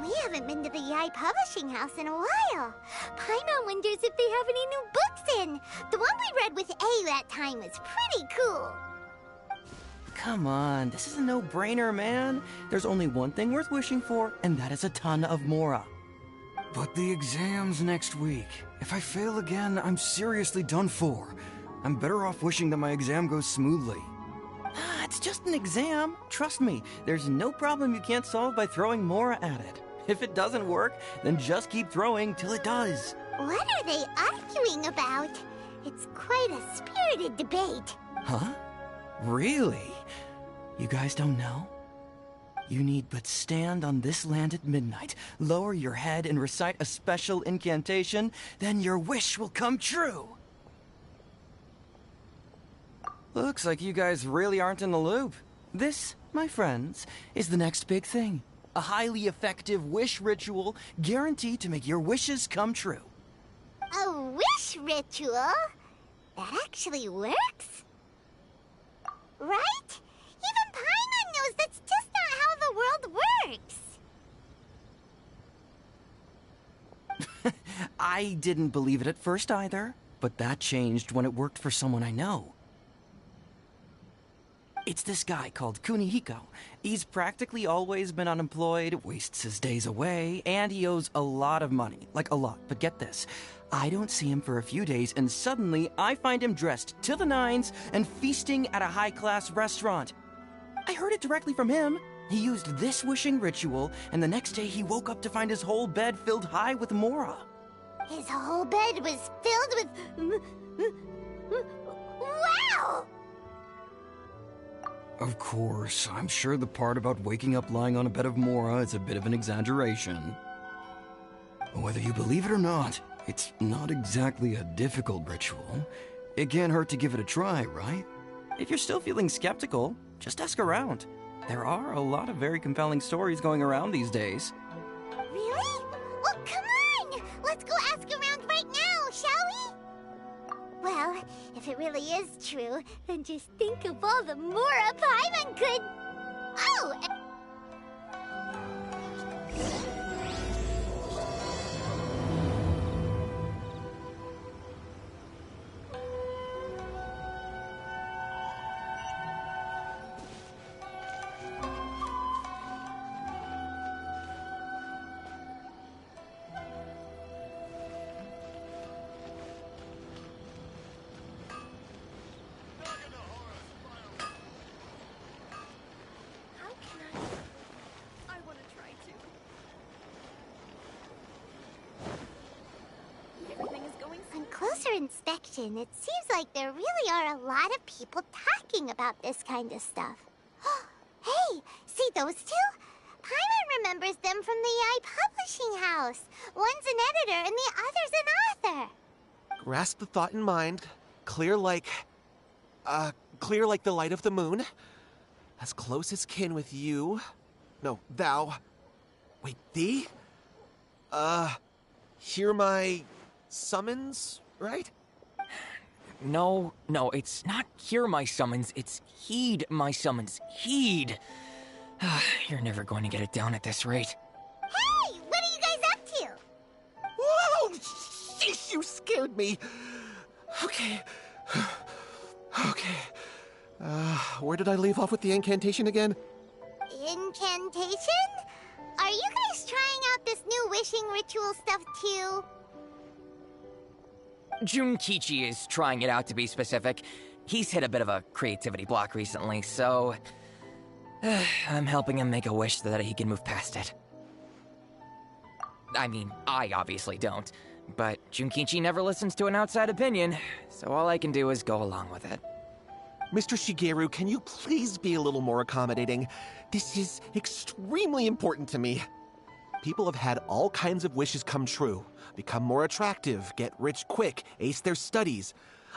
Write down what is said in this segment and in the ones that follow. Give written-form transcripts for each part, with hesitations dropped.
We haven't been to the Yai Publishing House in a while. Paimon wonders if they have any new books in. The one we read with A that time was pretty cool. Come on, this is a no-brainer, man. There's only one thing worth wishing for, and that is a ton of Mora. But the exam's next week. If I fail again, I'm seriously done for. I'm better off wishing that my exam goes smoothly. Ah, it's just an exam. Trust me, there's no problem you can't solve by throwing Mora at it. If it doesn't work, then just keep throwing till it does. What are they arguing about? It's quite a spirited debate. Huh? Really? You guys don't know? You need but stand on this land at midnight, lower your head and recite a special incantation, then your wish will come true. Looks like you guys really aren't in the loop. This, my friends, is the next big thing. A highly effective wish ritual guaranteed to make your wishes come true. A wish ritual? That actually works? Right? Even Paimon knows that's just not how the world works. I didn't believe it at first either, but that changed when it worked for someone I know. It's this guy called Kunihiko. He's practically always been unemployed, wastes his days away, and he owes a lot of money. Like a lot, but get this. I don't see him for a few days, and suddenly I find him dressed to the nines and feasting at a high-class restaurant. I heard it directly from him. He used this wishing ritual, and the next day he woke up to find his whole bed filled high with Mora. His whole bed was filled with... Wow! Of course, I'm sure the part about waking up lying on a bed of Mora is a bit of an exaggeration. Whether you believe it or not, it's not exactly a difficult ritual. It can't hurt to give it a try, right? If you're still feeling skeptical, just ask around. There are a lot of very compelling stories going around these days. Really? Well, come on! Let's go ask around right now, shall we? Well, if it really is true, then just think of all the Mora Paimon could... Oh! Inspection, it seems like there really are a lot of people talking about this kind of stuff. Hey, see those two? Paimon remembers them from the Yai Publishing House. One's an editor and the other's an author. Grasp the thought in mind. Clear like the light of the moon. As close as kin with you. No, thou. Wait, thee? Hear my summons, right? No, it's not hear my summons, it's heed my summons. Heed! You're never going to get it down at this rate. Hey, what are you guys up to? Whoa! Sheesh, you scared me. Okay. Okay. Where did I leave off with the incantation again? Incantation? Are you guys trying out this new wishing ritual stuff too? Junkichi is trying it out, to be specific. He's hit a bit of a creativity block recently, so... I'm helping him make a wish so that he can move past it. I mean, I obviously don't, but Junkichi never listens to an outside opinion, so all I can do is go along with it. Mr. Shigeru, can you please be a little more accommodating? This is extremely important to me. People have had all kinds of wishes come true. Become more attractive, get rich quick, ace their studies.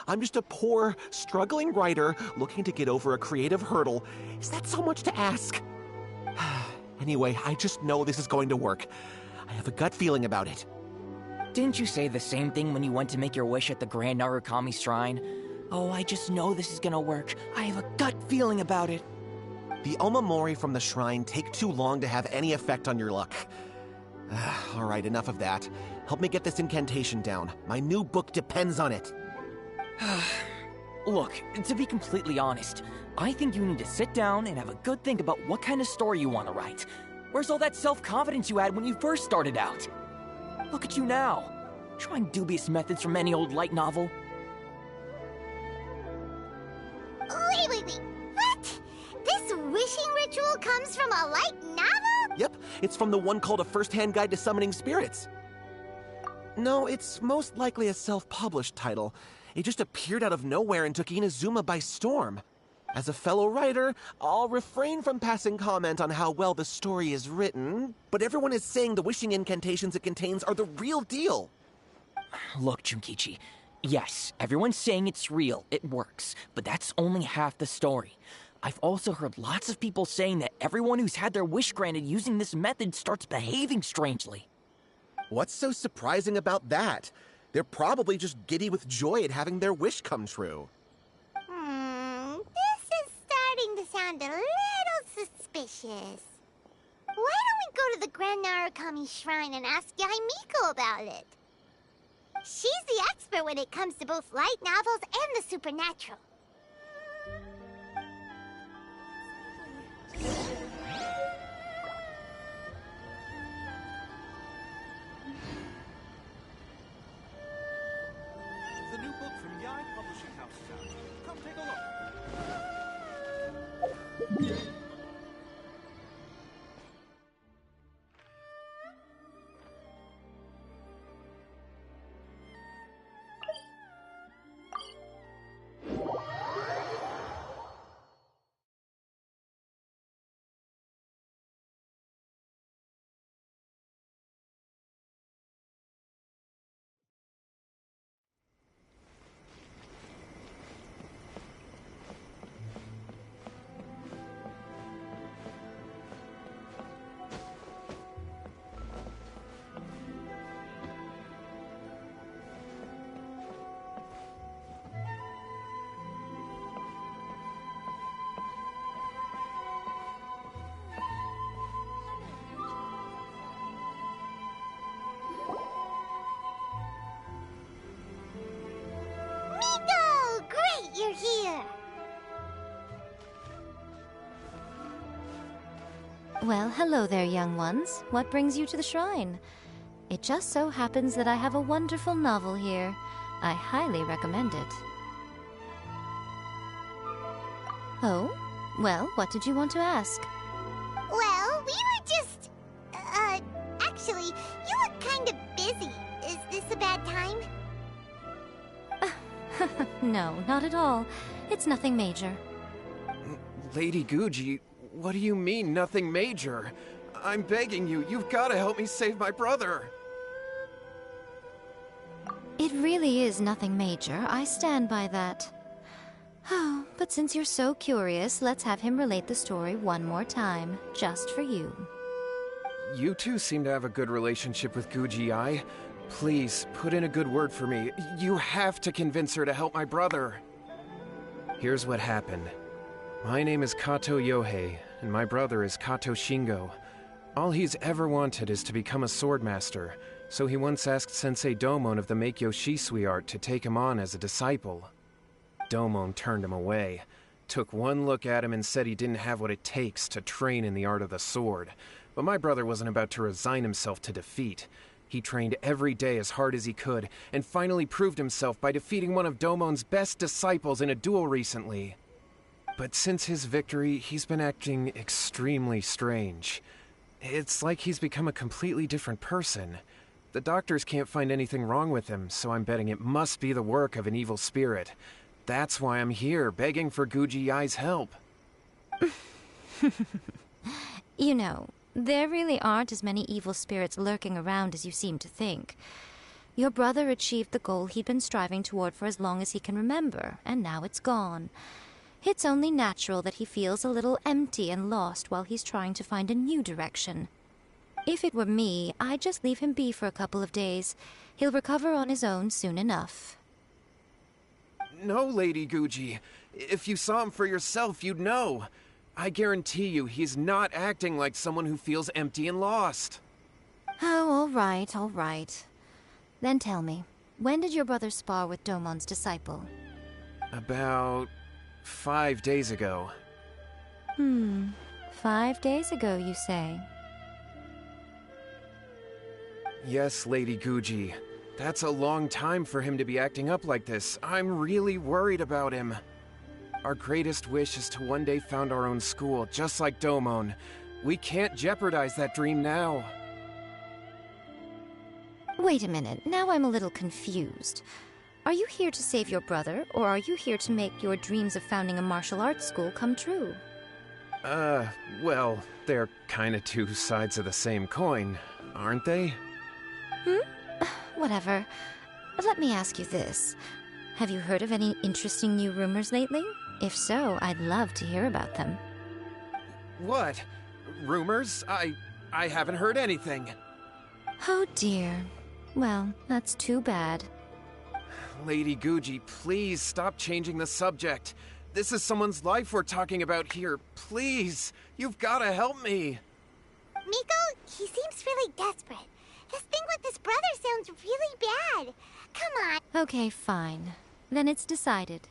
I'm just a poor, struggling writer looking to get over a creative hurdle. Is that so much to ask? Anyway, I just know this is going to work. I have a gut feeling about it. Didn't you say the same thing when you went to make your wish at the Grand Narukami Shrine? Oh, I just know this is gonna work. I have a gut feeling about it. The omamori from the shrine take too long to have any effect on your luck. All right, enough of that. Help me get this incantation down. My new book depends on it. Look, to be completely honest, I think you need to sit down and have a good think about what kind of story you want to write. Where's all that self-confidence you had when you first started out? Look at you now, trying dubious methods from any old light novel. Wait. What? This wishing ritual comes from a light novel? Yep, it's from the one called A First-Hand Guide to Summoning Spirits. No, it's most likely a self-published title. It just appeared out of nowhere and took Inazuma by storm. As a fellow writer, I'll refrain from passing comment on how well the story is written, but everyone is saying the wishing incantations it contains are the real deal. Look, Junkichi, yes, everyone's saying it's real, it works, but that's only half the story. I've also heard lots of people saying that everyone who's had their wish granted using this method starts behaving strangely. What's so surprising about that? They're probably just giddy with joy at having their wish come true. This is starting to sound a little suspicious. Why don't we go to the Grand Narukami Shrine and ask Yaimiko about it? She's the expert when it comes to both light novels and the supernatural. The new book from Yai Publishing House is out. Come take a look. Miko! Great, you're here! Well, hello there, young ones. What brings you to the shrine? It just so happens that I have a wonderful novel here. I highly recommend it. Oh? Well, what did you want to ask? Well, we were just... actually, you look kind of busy. Is this a bad time? No, not at all. It's nothing major. Lady Guji, what do you mean, nothing major? I'm begging you, you've got to help me save my brother. It really is nothing major. I stand by that. Oh, but since you're so curious, let's have him relate the story one more time, just for you. You two seem to have a good relationship with Guji-ai. Please, put in a good word for me. You have to convince her to help my brother. Here's what happened. My name is Kato Yohei, and my brother is Kato Shingo. All he's ever wanted is to become a swordmaster, so he once asked Sensei Domon of the Meikyo Shisui art to take him on as a disciple. Domon turned him away, took one look at him and said he didn't have what it takes to train in the art of the sword. But my brother wasn't about to resign himself to defeat. He trained every day as hard as he could, and finally proved himself by defeating one of Domon's best disciples in a duel recently. But since his victory, he's been acting extremely strange. It's like he's become a completely different person. The doctors can't find anything wrong with him, so I'm betting it must be the work of an evil spirit. That's why I'm here, begging for Guji Yai's help. You know, there really aren't as many evil spirits lurking around as you seem to think. Your brother achieved the goal he'd been striving toward for as long as he can remember, and now it's gone. It's only natural that he feels a little empty and lost while he's trying to find a new direction. If it were me, I'd just leave him be for a couple of days. He'll recover on his own soon enough. No, Lady Guji. If you saw him for yourself, you'd know. I guarantee you he's not acting like someone who feels empty and lost. Oh, all right, all right. Then tell me, when did your brother spar with Domon's disciple? About 5 days ago. 5 days ago, you say? Yes, Lady Guji. That's a long time for him to be acting up like this. I'm really worried about him. Our greatest wish is to one day found our own school, just like Domon. We can't jeopardize that dream now. Wait a minute, now I'm a little confused. Are you here to save your brother, or are you here to make your dreams of founding a martial arts school come true? Well, they're kinda two sides of the same coin, aren't they? Whatever. Let me ask you this. Have you heard of any interesting new rumors lately? If so, I'd love to hear about them. What? Rumors? I haven't heard anything. Oh dear. Well, that's too bad. Lady Guji, please stop changing the subject. This is someone's life we're talking about here. Please, you've gotta help me. Miko, he seems really desperate. This thing with his brother sounds really bad. Come on. Okay, fine. Then it's decided.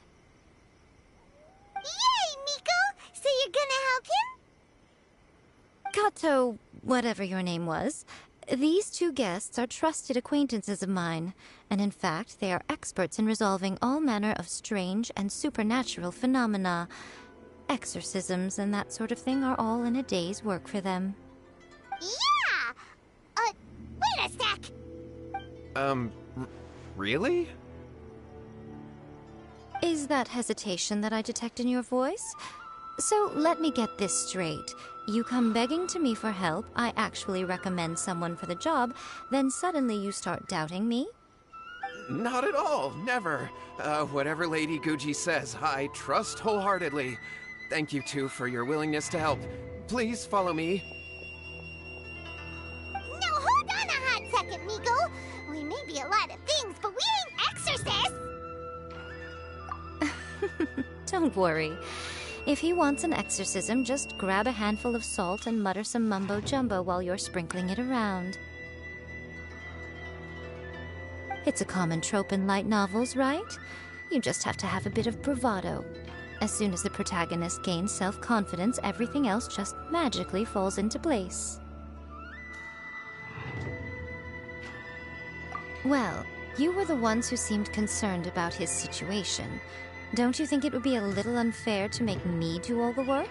Yay, Miko! So you're gonna help him? Kato, whatever your name was, these two guests are trusted acquaintances of mine, and in fact, they are experts in resolving all manner of strange and supernatural phenomena. Exorcisms and that sort of thing are all in a day's work for them. Yeah! Wait a sec! Really? Is that hesitation that I detect in your voice? So let me get this straight. You come begging to me for help, I actually recommend someone for the job, then suddenly you start doubting me? Not at all, never. Whatever Lady Guji says, I trust wholeheartedly. Thank you two for your willingness to help. Please follow me. No, hold on a hot second, Miko. We may be a lot of things, but we ain't exorcists! Don't worry. If he wants an exorcism, just grab a handful of salt and mutter some mumbo-jumbo while you're sprinkling it around. It's a common trope in light novels, right? You just have to have a bit of bravado. As soon as the protagonist gains self-confidence, everything else just magically falls into place. Well, you were the ones who seemed concerned about his situation. Don't you think it would be a little unfair to make me do all the work?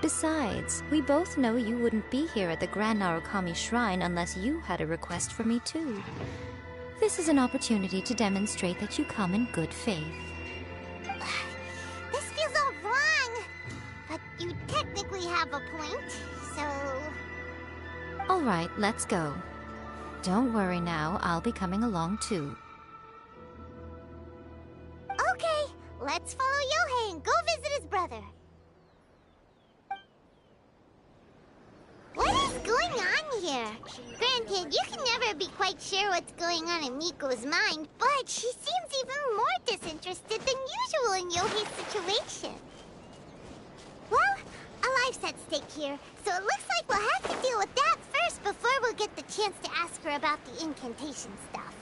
Besides, we both know you wouldn't be here at the Grand Narukami Shrine unless you had a request for me too. This is an opportunity to demonstrate that you come in good faith. This feels all wrong. But you technically have a point, so... All right, let's go. Don't worry now, I'll be coming along too. Okay, let's follow Yohei and go visit his brother. What is going on here? Granted, you can never be quite sure what's going on in Miko's mind, but she seems even more disinterested than usual in Yohei's situation. Well, a life's at stake here, so it looks like we'll have to deal with that first before we'll get the chance to ask her about the incantation stuff.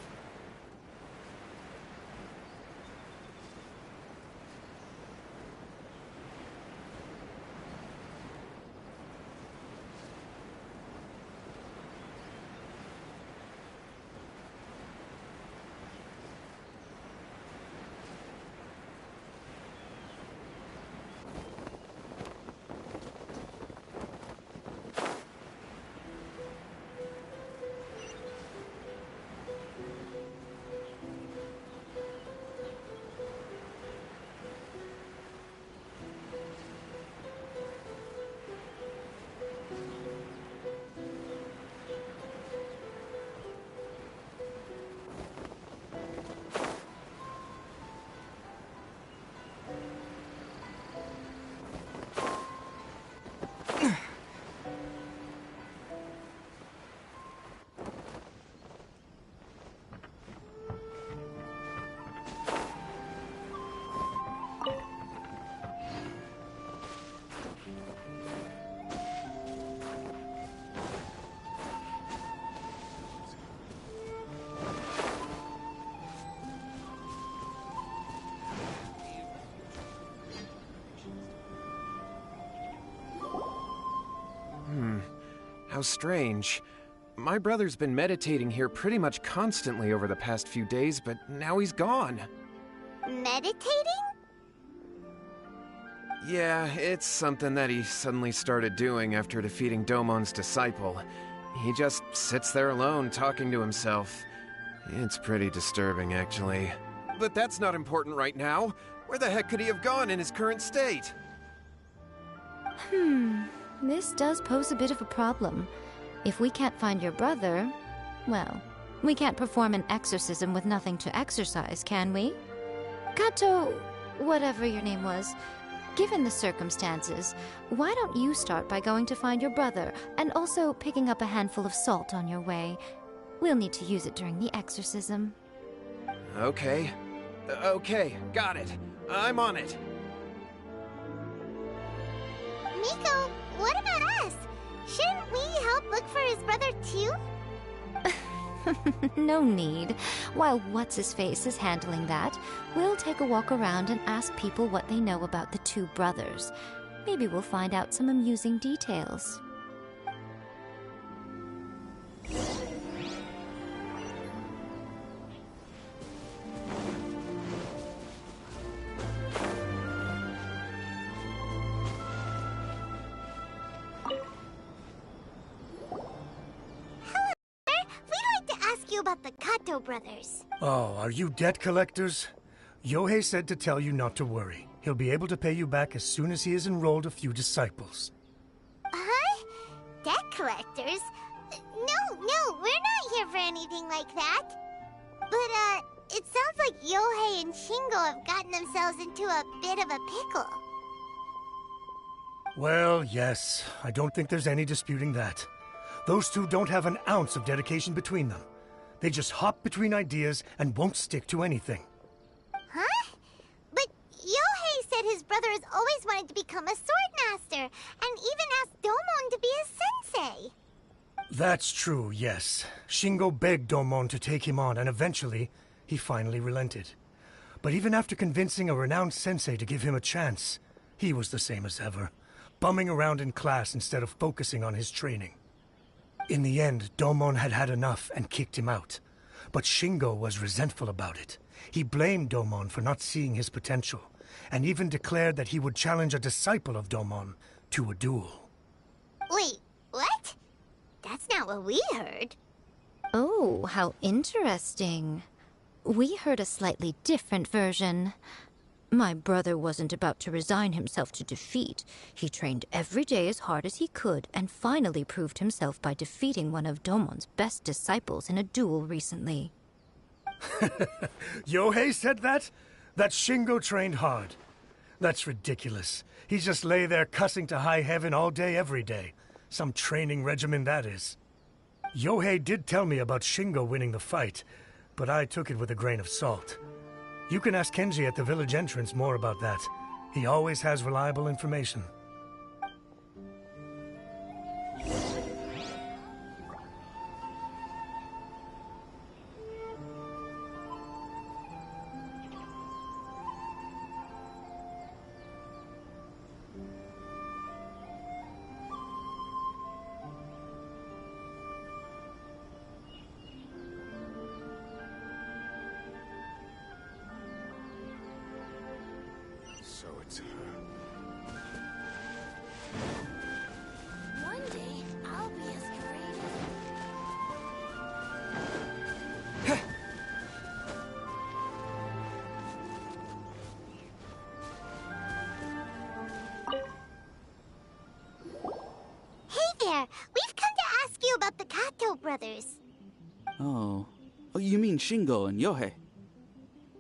How strange. My brother's been meditating here pretty much constantly over the past few days, but now he's gone. Meditating? Yeah, it's something that he suddenly started doing after defeating Domon's disciple. He just sits there alone, talking to himself. It's pretty disturbing, actually. But that's not important right now. Where the heck could he have gone in his current state? This does pose a bit of a problem. If we can't find your brother, well, we can't perform an exorcism with nothing to exorcise, can we? Kato, whatever your name was, given the circumstances, why don't you start by going to find your brother, and also picking up a handful of salt on your way? We'll need to use it during the exorcism. Okay. Okay, got it. I'm on it. Miko, what about us? Shouldn't we help look for his brother too? No need. While What's-His-Face is handling that, we'll take a walk around and ask people what they know about the two brothers. Maybe we'll find out some amusing details. About the Kato brothers. Oh, are you debt collectors? Yohei said to tell you not to worry. He'll be able to pay you back as soon as he has enrolled a few disciples. Huh? Debt collectors? No, we're not here for anything like that. But, it sounds like Yohei and Shingo have gotten themselves into a bit of a pickle. Well, yes. I don't think there's any disputing that. Those two don't have an ounce of dedication between them. They just hop between ideas and won't stick to anything. Huh? But Yohei said his brother has always wanted to become a sword master, and even asked Domon to be his sensei. That's true, yes. Shingo begged Domon to take him on, and eventually, he finally relented. But even after convincing a renowned sensei to give him a chance, he was the same as ever, bumming around in class instead of focusing on his training. In the end, Domon had had enough and kicked him out. But Shingo was resentful about it. He blamed Domon for not seeing his potential, and even declared that he would challenge a disciple of Domon to a duel. Wait, what? That's not what we heard. Oh, how interesting. We heard a slightly different version. My brother wasn't about to resign himself to defeat. He trained every day as hard as he could, and finally proved himself by defeating one of Domon's best disciples in a duel recently. Yohei said that? That Shingo trained hard. That's ridiculous. He just lay there cussing to high heaven all day, every day. Some training regimen, that is. Yohei did tell me about Shingo winning the fight, but I took it with a grain of salt. You can ask Kenji at the village entrance more about that. He always has reliable information. So it's her. One day, I'll be as great as... Hey there! We've come to ask you about the Kato brothers. Oh, you mean Shingo and Yohei?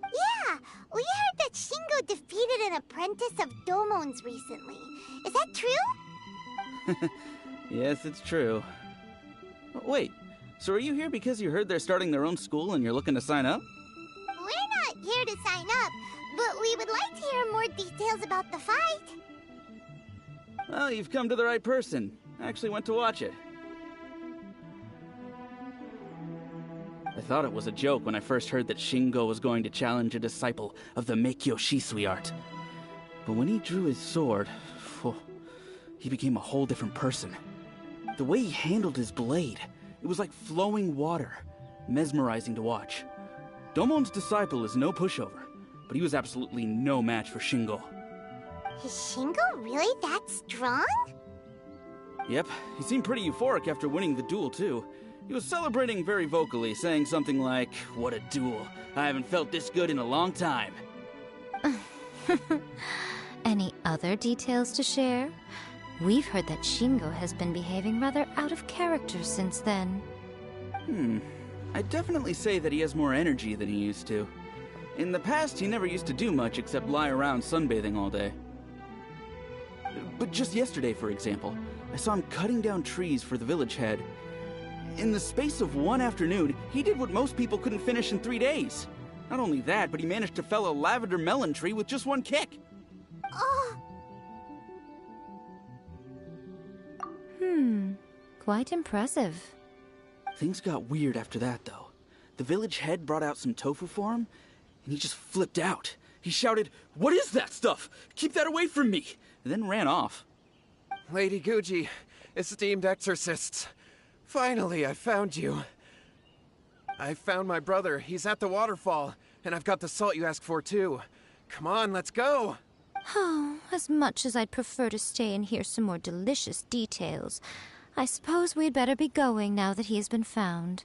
Yeah, we heard that Shingo defeated an apprentice of Domon's recently. Is that true? Yes, it's true. Wait, so are you here because you heard they're starting their own school and you're looking to sign up? We're not here to sign up, but we would like to hear more details about the fight. Well, you've come to the right person. I actually went to watch it. I thought it was a joke when I first heard that Shingo was going to challenge a disciple of the Meikyo Shisui art. But when he drew his sword, he became a whole different person. The way he handled his blade, it was like flowing water, mesmerizing to watch. Domon's disciple is no pushover, but he was absolutely no match for Shingo. Is Shingo really that strong? Yep, he seemed pretty euphoric after winning the duel, too. He was celebrating very vocally, saying something like, "What a duel. I haven't felt this good in a long time." Any other details to share? We've heard that Shingo has been behaving rather out of character since then. I'd definitely say that he has more energy than he used to. In the past, he never used to do much except lie around sunbathing all day. But just yesterday, for example, I saw him cutting down trees for the village head. In the space of one afternoon, he did what most people couldn't finish in 3 days. Not only that, but he managed to fell a lavender melon tree with just one kick. Oh, Quite impressive. Things got weird after that, though. The village head brought out some tofu for him, and he just flipped out. He shouted, "What is that stuff? Keep that away from me!" and then ran off. Lady Guji, esteemed exorcists. Finally, I found you. I found my brother. He's at the waterfall, and I've got the salt you asked for, too. Come on, let's go! Oh, as much as I'd prefer to stay and hear some more delicious details, I suppose we'd better be going now that he has been found.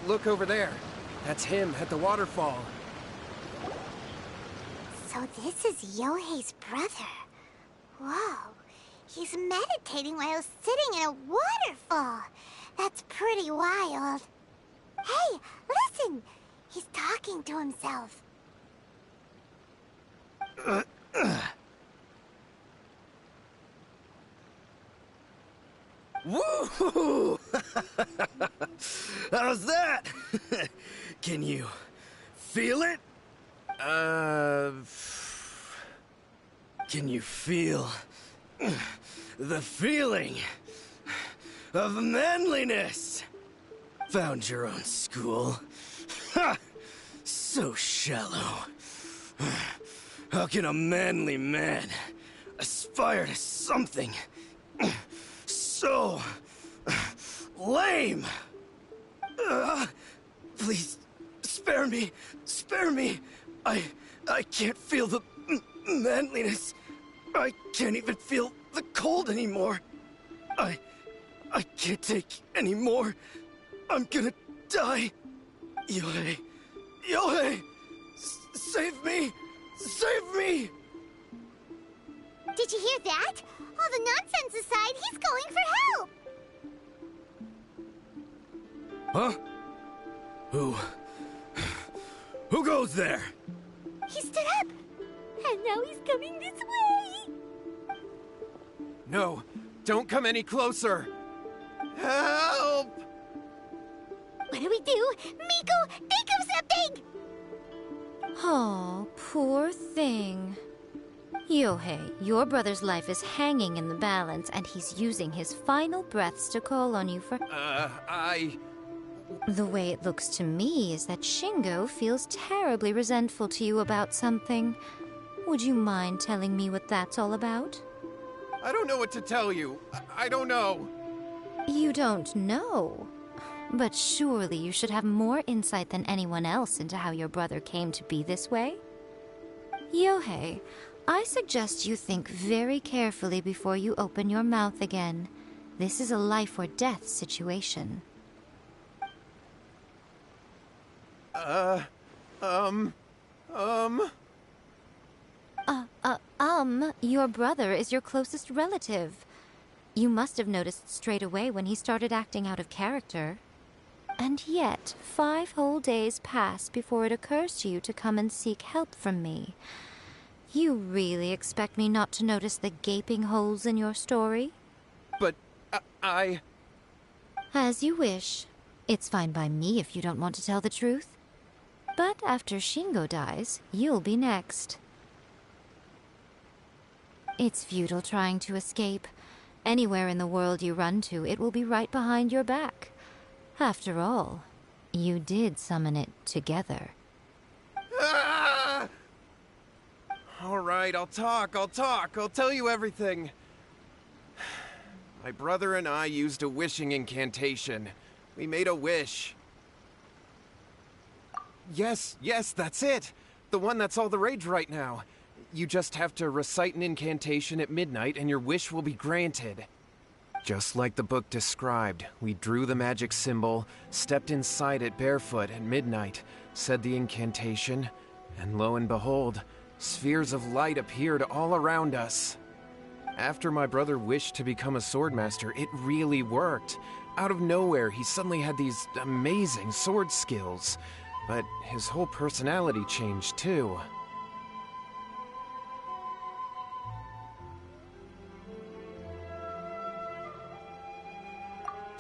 Look over there. That's him at the waterfall. so this is Yohei's brother. Whoa, he's meditating while sitting in a waterfall. That's pretty wild. Hey, listen! He's talking to himself. Woo! How's that? Can you feel it? Can you feel the feeling of manliness? Found your own school. Ha! So shallow. How can a manly man aspire to something so lame? Please, spare me. Spare me. I can't feel the manliness. I can't even feel the cold anymore. I can't take any more. I'm gonna die. Yohei. Yohei! Save me! Save me! Did you hear that? All the nonsense aside, he's going for help! Huh? Who goes there? He stood up! And now he's coming this way! No, don't come any closer. Help! What do we do? Miko, think of something! Oh, poor thing. Yohei, your brother's life is hanging in the balance, and he's using his final breaths to call on you for... The way it looks to me is that Shingo feels terribly resentful to you about something. Would you mind telling me what that's all about? I don't know what to tell you. I don't know. You don't know? But surely you should have more insight than anyone else into how your brother came to be this way? Yohei, I suggest you think very carefully before you open your mouth again. This is a life or death situation. Your brother is your closest relative. You must have noticed straight away when he started acting out of character. And yet, 5 whole days pass before it occurs to you to come and seek help from me. You really expect me not to notice the gaping holes in your story? But, As you wish. It's fine by me if you don't want to tell the truth. But after Shingo dies, you'll be next. It's futile trying to escape. Anywhere in the world you run to, it will be right behind your back. After all, you did summon it together. All right, I'll talk. I'll tell you everything. My brother and I used a wishing incantation. We made a wish. Yes, that's it. The one that's all the rage right now. You just have to recite an incantation at midnight and your wish will be granted. Just like the book described, we drew the magic symbol, stepped inside it barefoot at midnight, said the incantation, and lo and behold, spheres of light appeared all around us. After my brother wished to become a swordmaster, it really worked. Out of nowhere, he suddenly had these amazing sword skills, but his whole personality changed too.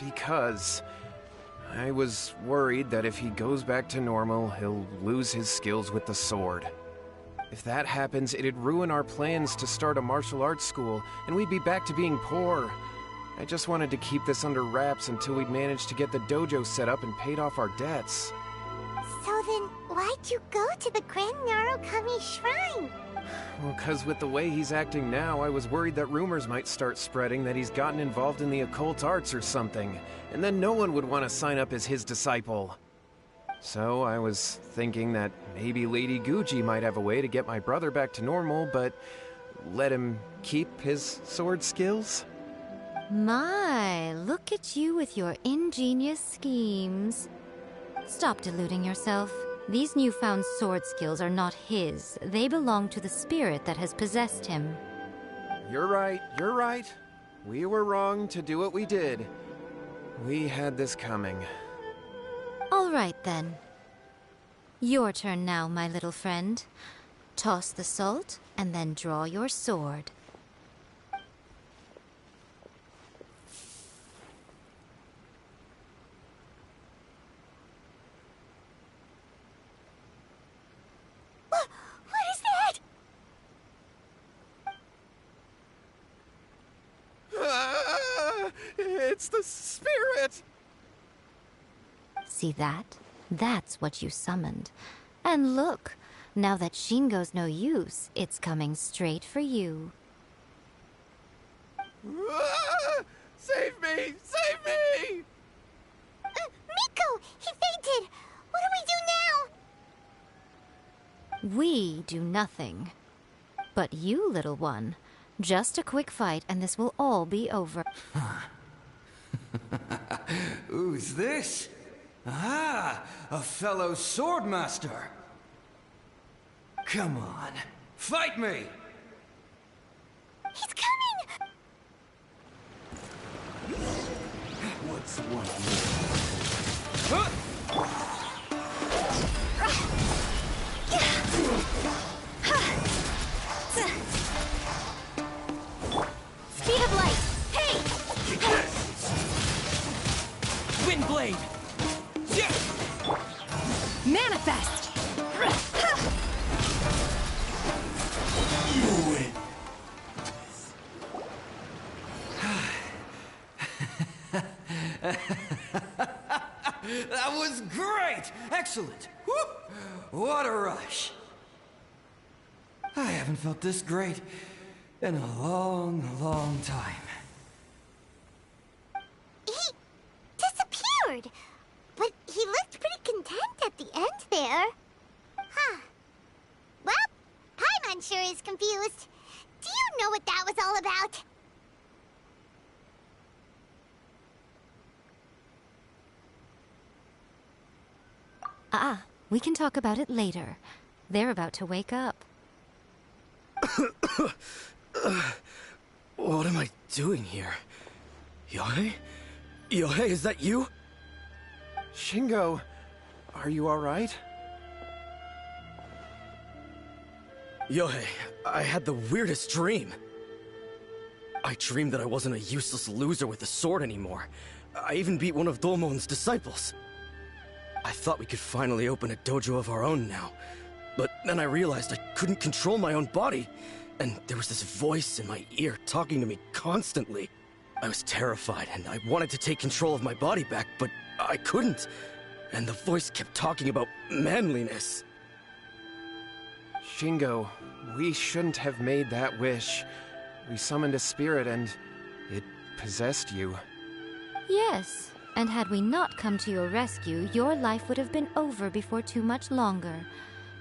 Because I was worried that if he goes back to normal, he'll lose his skills with the sword. If that happens, it'd ruin our plans to start a martial arts school, and we'd be back to being poor. I just wanted to keep this under wraps until we'd managed to get the dojo set up and paid off our debts. So then, why'd you go to the Grand Narukami Shrine? Well, 'cause with the way he's acting now, I was worried that rumors might start spreading that he's gotten involved in the occult arts or something, and then no one would want to sign up as his disciple. So I was thinking that maybe Lady Guji might have a way to get my brother back to normal, but let him keep his sword skills? My, look at you with your ingenious schemes. Stop deluding yourself. These newfound sword skills are not his. They belong to the spirit that has possessed him. You're right. We were wrong to do what we did. We had this coming. All right, then. Your turn now, my little friend. Toss the salt, and then draw your sword. It's the spirit! See that? That's what you summoned. And look, now that Shingo's no use, it's coming straight for you. Ah! Save me! Save me! Miko! He fainted! What do we do now? We do nothing. But you, little one, just a quick fight and this will all be over. Who's this? Ah, a fellow swordmaster. Come on, fight me! He's coming! What's one? Speed of light! Hey! Wind blade! Manifest! That was great! Excellent! Whoop! What a rush! I haven't felt this great in a long, long time. He disappeared! But he looked pretty content at the end there. Huh. Well, Paimon sure is confused. Do you know what that was all about? We can talk about it later. They're about to wake up. What am I doing here? Yohei? Yohei, is that you? Shingo, are you alright? Yohei, I had the weirdest dream. I dreamed that I wasn't a useless loser with a sword anymore. I even beat one of Domon's disciples. I thought we could finally open a dojo of our own now. But then I realized I couldn't control my own body. And there was this voice in my ear talking to me constantly. I was terrified and I wanted to take control of my body back, but I couldn't. And the voice kept talking about manliness. Shingo, we shouldn't have made that wish. We summoned a spirit and it possessed you. Yes, and had we not come to your rescue, your life would have been over before too much longer.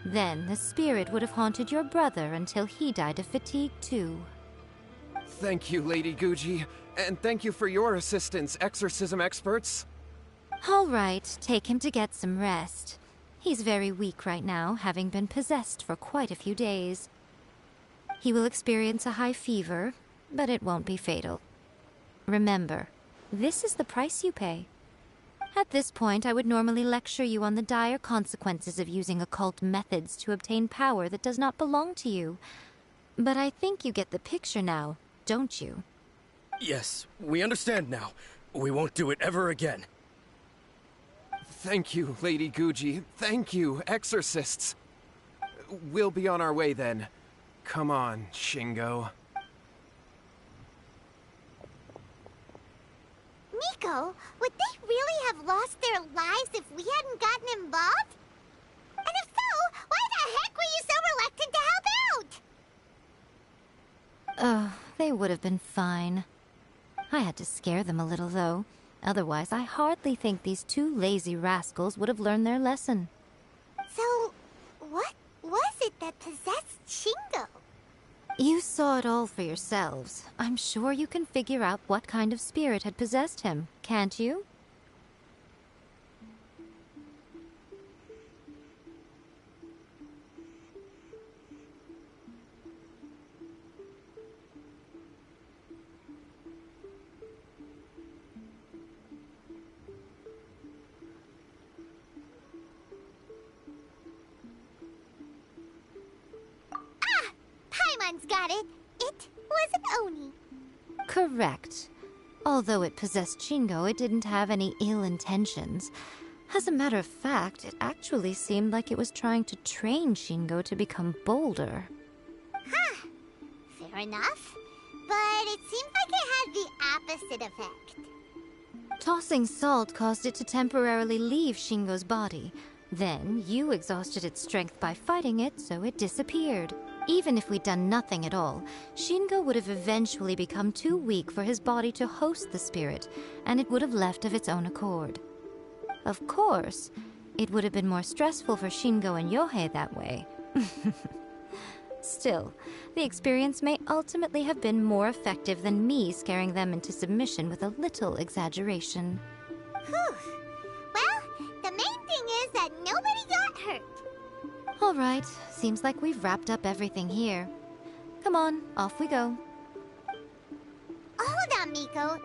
Then the spirit would have haunted your brother until he died of fatigue too. Thank you, Lady Guji, and thank you for your assistance, exorcism experts. All right, take him to get some rest. He's very weak right now, having been possessed for quite a few days. He will experience a high fever, but it won't be fatal. Remember, this is the price you pay. At this point, I would normally lecture you on the dire consequences of using occult methods to obtain power that does not belong to you. But I think you get the picture now, don't you? Yes, we understand now. We won't do it ever again. Thank you, Lady Guji. Thank you, exorcists. We'll be on our way then. Come on, Shingo. Miko, would they really have lost their lives if we hadn't gotten involved? And if so, why the heck were you so reluctant to help out? They would have been fine. I had to scare them a little, though. Otherwise, I hardly think these two lazy rascals would have learned their lesson. So, what was it that possessed Shingo? You saw it all for yourselves. I'm sure you can figure out what kind of spirit had possessed him, can't you? Paimon's got it. It was an Oni. Correct. Although it possessed Shingo, it didn't have any ill intentions. As a matter of fact, it actually seemed like it was trying to train Shingo to become bolder. Huh. Fair enough. But it seemed like it had the opposite effect. Tossing salt caused it to temporarily leave Shingo's body. Then, you exhausted its strength by fighting it, so it disappeared. Even if we'd done nothing at all, Shingo would have eventually become too weak for his body to host the spirit, and it would have left of its own accord. Of course, it would have been more stressful for Shingo and Yohei that way. Still, the experience may ultimately have been more effective than me scaring them into submission with a little exaggeration. Whew. Well, the main thing is that nobody got hurt. All right, seems like we've wrapped up everything here. Come on, off we go. Hold on, Miko.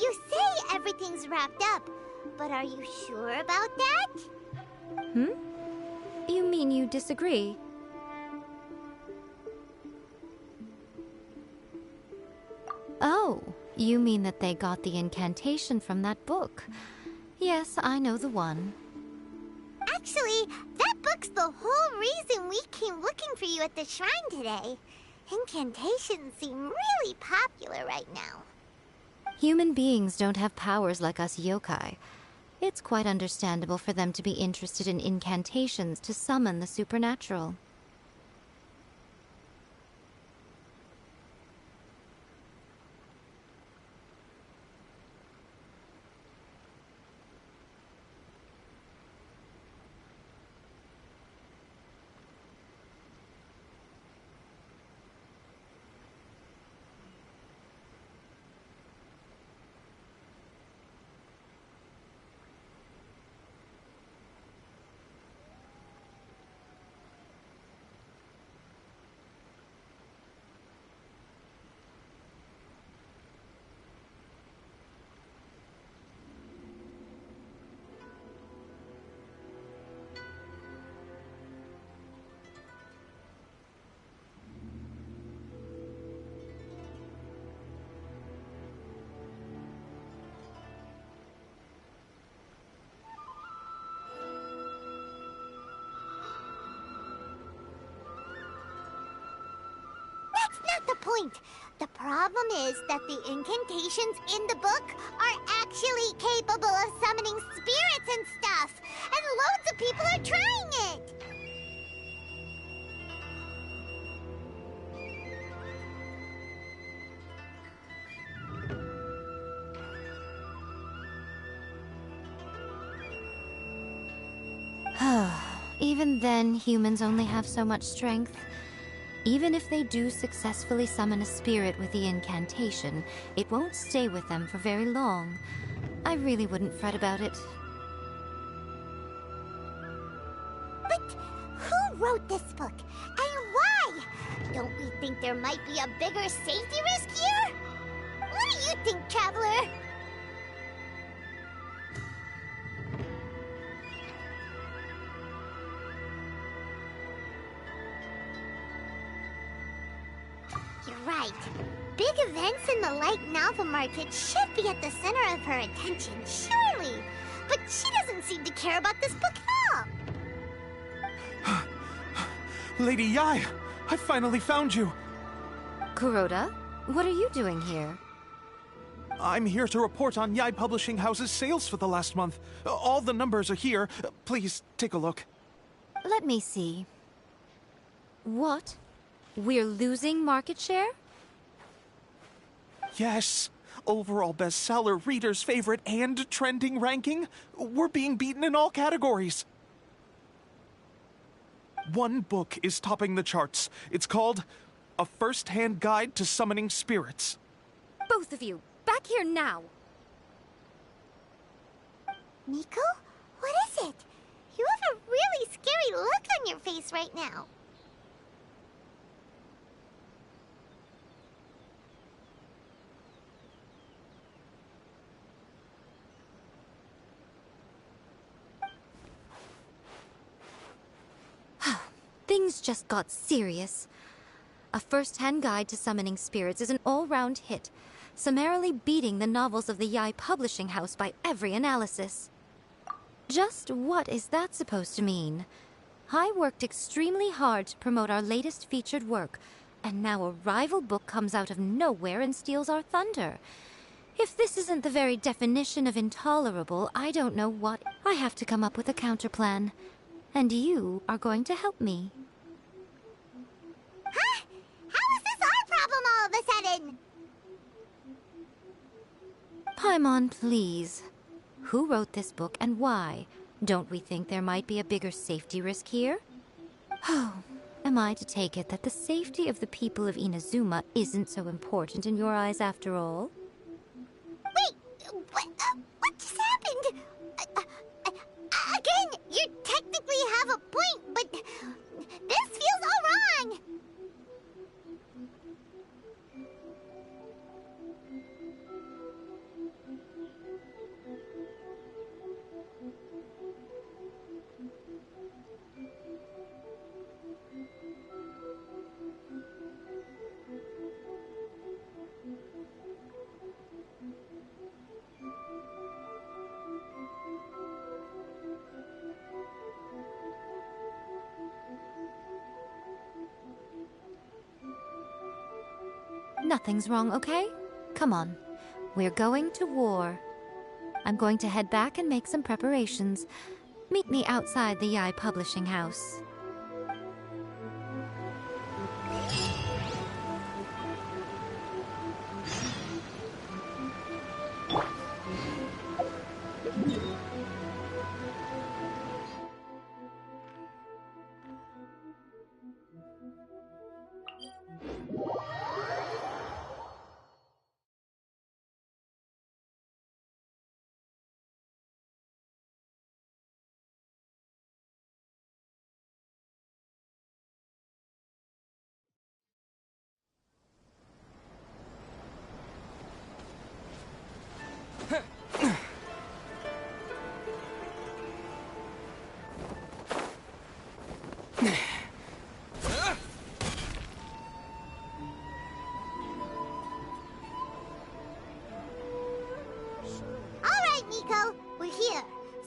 You say everything's wrapped up, but are you sure about that? You mean you disagree? Oh, you mean that they got the incantation from that book. Yes, I know the one. Actually, that book's the whole reason we came looking for you at the shrine today. Incantations seem really popular right now. Human beings don't have powers like us yokai. It's quite understandable for them to be interested in incantations to summon the supernatural. That's not the point. The problem is that the incantations in the book are actually capable of summoning spirits and stuff. And loads of people are trying it. Even then, humans only have so much strength. Even if they do successfully summon a spirit with the incantation, it won't stay with them for very long. I really wouldn't fret about it. But who wrote this book? And why? Don't we think there might be a bigger safety risk here? What do you think, Traveler? You're right. Big events in the light novel market should be at the center of her attention, surely. But she doesn't seem to care about this book at all. Lady Yai, I finally found you. Kuroda, what are you doing here? I'm here to report on Yai Publishing House's sales for the last month. All the numbers are here. Please take a look. Let me see. What? We're losing market share? Yes. Overall bestseller, reader's favorite, and trending ranking. We're being beaten in all categories. One book is topping the charts. It's called A First-Hand Guide to Summoning Spirits. Both of you, back here now! Miko? What is it? You have a really scary look on your face right now. Things just got serious. A First-Hand Guide to Summoning Spirits is an all-round hit, summarily beating the novels of the Yai Publishing House by every analysis. Just what is that supposed to mean? I worked extremely hard to promote our latest featured work, and now a rival book comes out of nowhere and steals our thunder. If this isn't the very definition of intolerable, I don't know what. I have to come up with a counterplan. And you are going to help me. Huh? How is this our problem all of a sudden? Paimon, please. Who wrote this book and why? Don't we think there might be a bigger safety risk here? Oh, am I to take it that the safety of the people of Inazuma isn't so important in your eyes after all? Wait, what just happened? Again, you technically have a point, but this feels all wrong. Nothing's wrong, okay? Come on. We're going to war. I'm going to head back and make some preparations. Meet me outside the Yae Publishing House.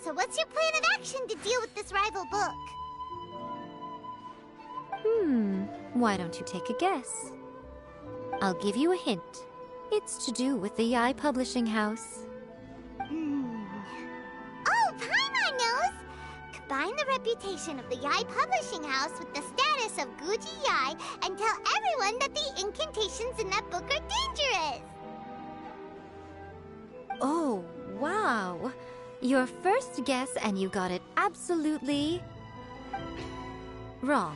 So what's your plan of action to deal with this rival book? Why don't you take a guess? I'll give you a hint. It's to do with the Yae Publishing House. Oh, Paimon knows! Combine the reputation of the Yae Publishing House with the status of Guji Yae and tell everyone that the incantations in that book are dangerous! Oh, wow! Your first guess and you got it absolutely... wrong.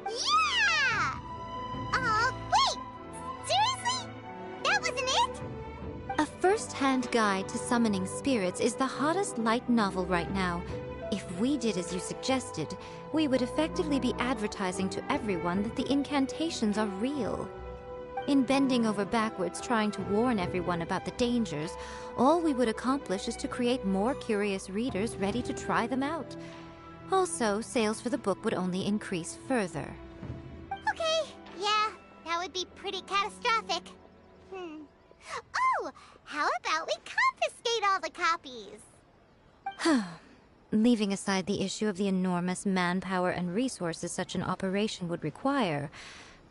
Yeah! Wait! Seriously? That wasn't it? A first-hand guide to summoning spirits is the hottest light novel right now. If we did as you suggested, we would effectively be advertising to everyone that the incantations are real. In bending over backwards trying to warn everyone about the dangers, all we would accomplish is to create more curious readers ready to try them out. Also, sales for the book would only increase further. Okay, yeah, that would be pretty catastrophic. Oh, how about we confiscate all the copies? Leaving aside the issue of the enormous manpower and resources such an operation would require,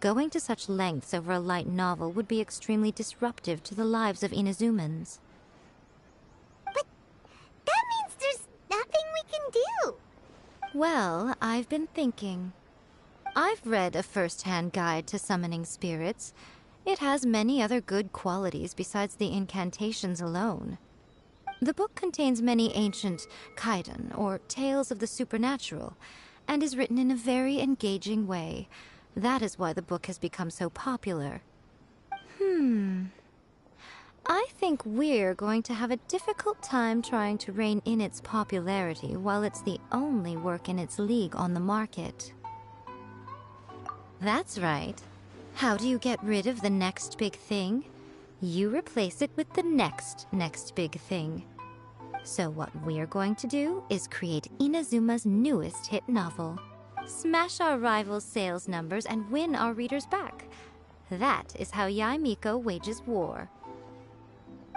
going to such lengths over a light novel would be extremely disruptive to the lives of Inazumans. But that means there's nothing we can do. Well, I've been thinking. I've read a first-hand guide to summoning spirits. It has many other good qualities besides the incantations alone. The book contains many ancient kaidan, or tales of the supernatural, and is written in a very engaging way. That is why the book has become so popular. I think we're going to have a difficult time trying to rein in its popularity while it's the only work in its league on the market. That's right. How do you get rid of the next big thing? You replace it with the next big thing. So what we're going to do is create Inazuma's newest hit novel. Smash our rivals' sales numbers and win our readers back. That is how Yae Miko wages war.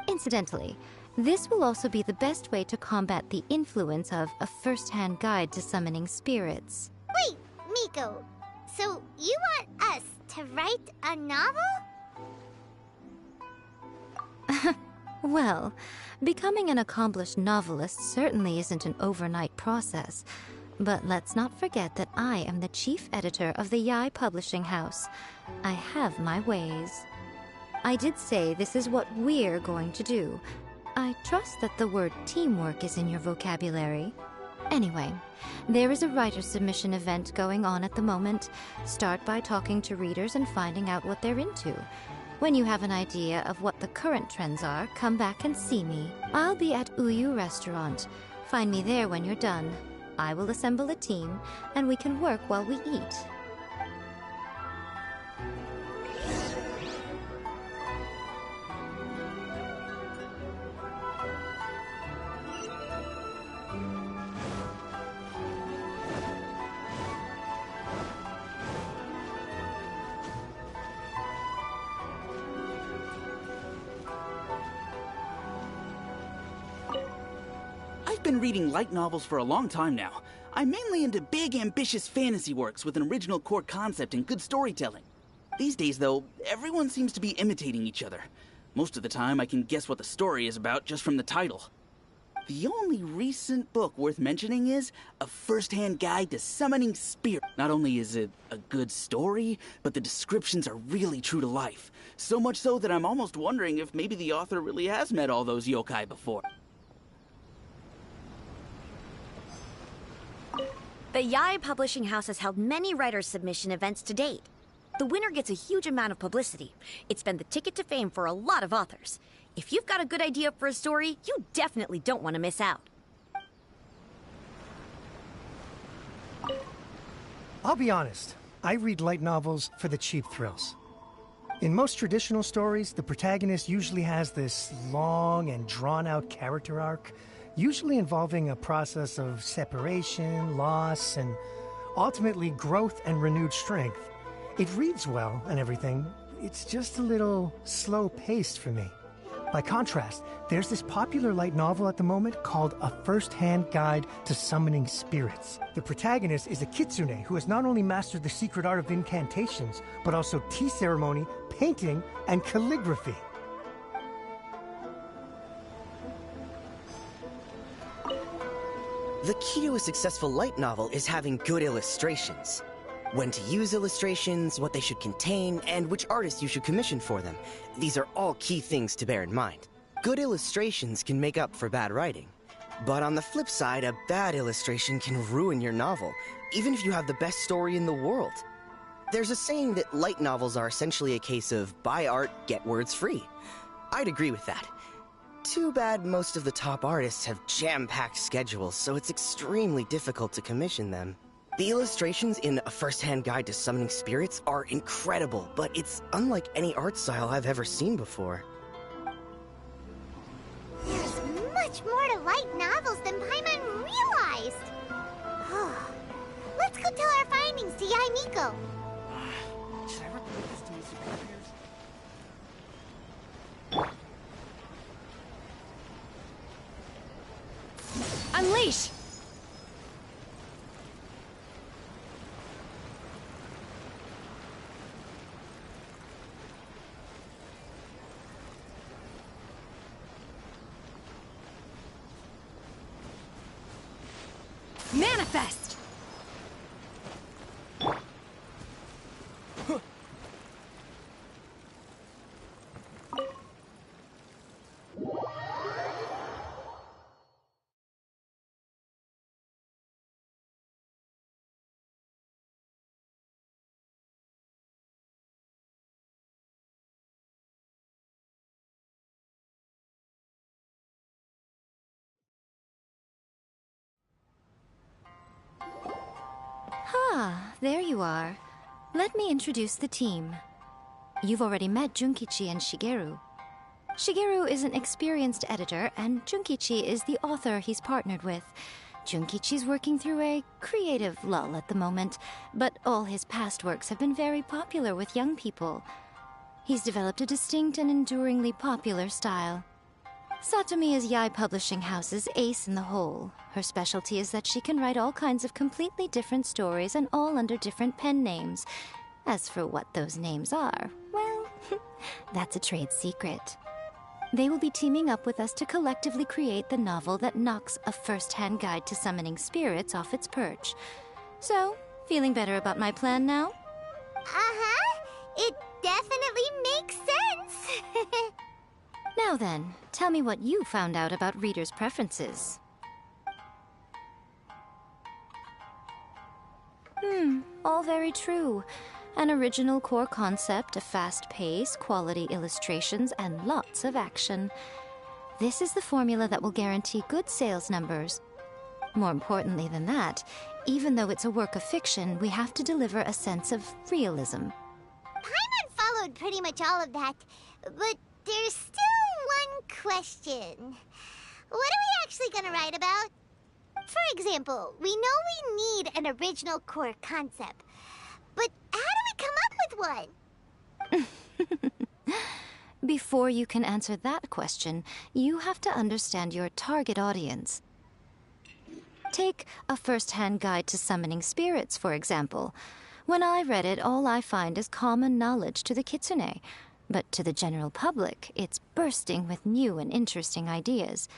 Incidentally, this will also be the best way to combat the influence of a first-hand guide to summoning spirits. Wait, Miko. So you want us to write a novel? Well, becoming an accomplished novelist certainly isn't an overnight process. But let's not forget that I am the chief editor of the Yae Publishing House. I have my ways. I did say this is what we're going to do. I trust that the word teamwork is in your vocabulary. Anyway, there is a writer submission event going on at the moment. Start by talking to readers and finding out what they're into. When you have an idea of what the current trends are, come back and see me. I'll be at Uyu Restaurant. Find me there when you're done. I will assemble a team, and we can work while we eat. I've been reading light novels for a long time now. I'm mainly into big, ambitious fantasy works with an original core concept and good storytelling. These days, though, everyone seems to be imitating each other. Most of the time, I can guess what the story is about just from the title. The only recent book worth mentioning is A First-Hand Guide to Summoning Spirit. Not only is it a good story, but the descriptions are really true to life. So much so that I'm almost wondering if maybe the author really has met all those yokai before. The Yae Publishing House has held many writer submission events to date. The winner gets a huge amount of publicity. It's been the ticket to fame for a lot of authors. If you've got a good idea for a story, you definitely don't want to miss out. I'll be honest, I read light novels for the cheap thrills. In most traditional stories, the protagonist usually has this long and drawn-out character arc, usually involving a process of separation, loss, and ultimately growth and renewed strength. It reads well and everything, it's just a little slow-paced for me. By contrast, there's this popular light novel at the moment called A First-Hand Guide to Summoning Spirits. The protagonist is a Kitsune who has not only mastered the secret art of incantations, but also tea ceremony, painting, and calligraphy. The key to a successful light novel is having good illustrations. When to use illustrations, what they should contain, and which artist you should commission for them. These are all key things to bear in mind. Good illustrations can make up for bad writing. But on the flip side, a bad illustration can ruin your novel, even if you have the best story in the world. There's a saying that light novels are essentially a case of buy art, get words free. I'd agree with that. Too bad most of the top artists have jam-packed schedules, so it's extremely difficult to commission them. The illustrations in A First-Hand Guide to Summoning Spirits are incredible, but it's unlike any art style I've ever seen before. There's much more to light novels than Paimon realized. Let's go tell our findings to Yae Miko. Should I report this to my superiors? Unleash! Manifest! Ah, there you are. Let me introduce the team. You've already met Junkichi and Shigeru. Shigeru is an experienced editor, and Junkichi is the author he's partnered with. Junkichi's working through a creative lull at the moment, but all his past works have been very popular with young people. He's developed a distinct and enduringly popular style. Satomi is Yae Publishing House's ace in the hole. Her specialty is that she can write all kinds of completely different stories and all under different pen names. As for what those names are, well, that's a trade secret. They will be teaming up with us to collectively create the novel that knocks a first-hand guide to summoning spirits off its perch. So, feeling better about my plan now? Uh-huh. It definitely makes sense. Now then, tell me what you found out about readers' preferences. All very true. An original core concept, a fast pace, quality illustrations, and lots of action. This is the formula that will guarantee good sales numbers. More importantly than that, even though it's a work of fiction, we have to deliver a sense of realism. Paimon followed pretty much all of that, but there's still one question. What are we actually gonna write about? For example, we know we need an original core concept, but how do we come up with one? Before you can answer that question, you have to understand your target audience. Take a first-hand guide to summoning spirits, for example. When I read it, all I find is common knowledge to the Kitsune. But to the general public, it's bursting with new and interesting ideas.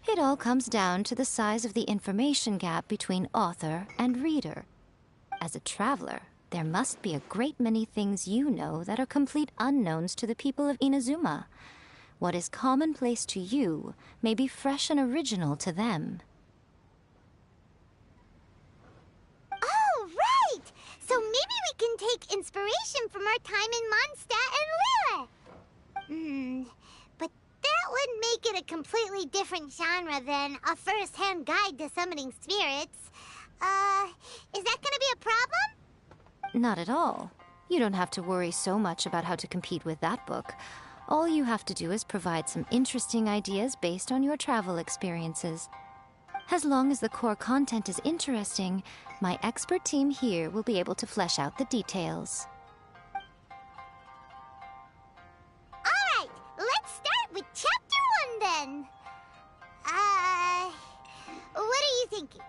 It all comes down to the size of the information gap between author and reader. As a traveler, there must be a great many things you know that are complete unknowns to the people of Inazuma. What is commonplace to you may be fresh and original to them. Oh, right! So maybe we can take inspiration from our time in Mondstadt and Liyue. But that would make it a completely different genre than a first-hand guide to summoning spirits. Is that gonna be a problem? Not at all. You don't have to worry so much about how to compete with that book. All you have to do is provide some interesting ideas based on your travel experiences. As long as the core content is interesting, my expert team here will be able to flesh out the details. Alright, let's start with Chapter 1 then. What are you thinking?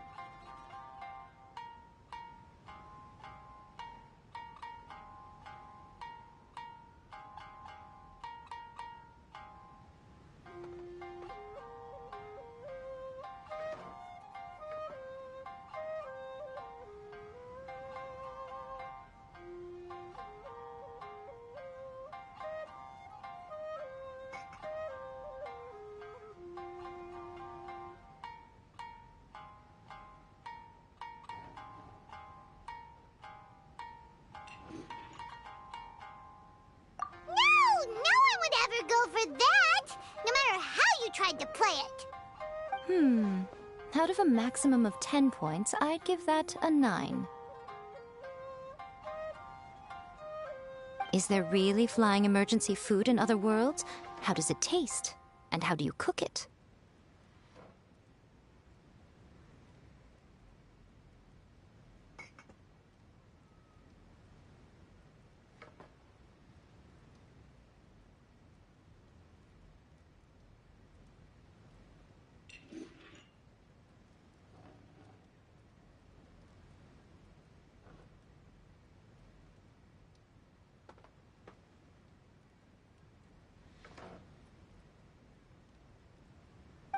Go for that, no matter how you tried to play it. Out of a maximum of 10 points, I'd give that a 9. Is there really flying emergency food in other worlds? How does it taste? And how do you cook it?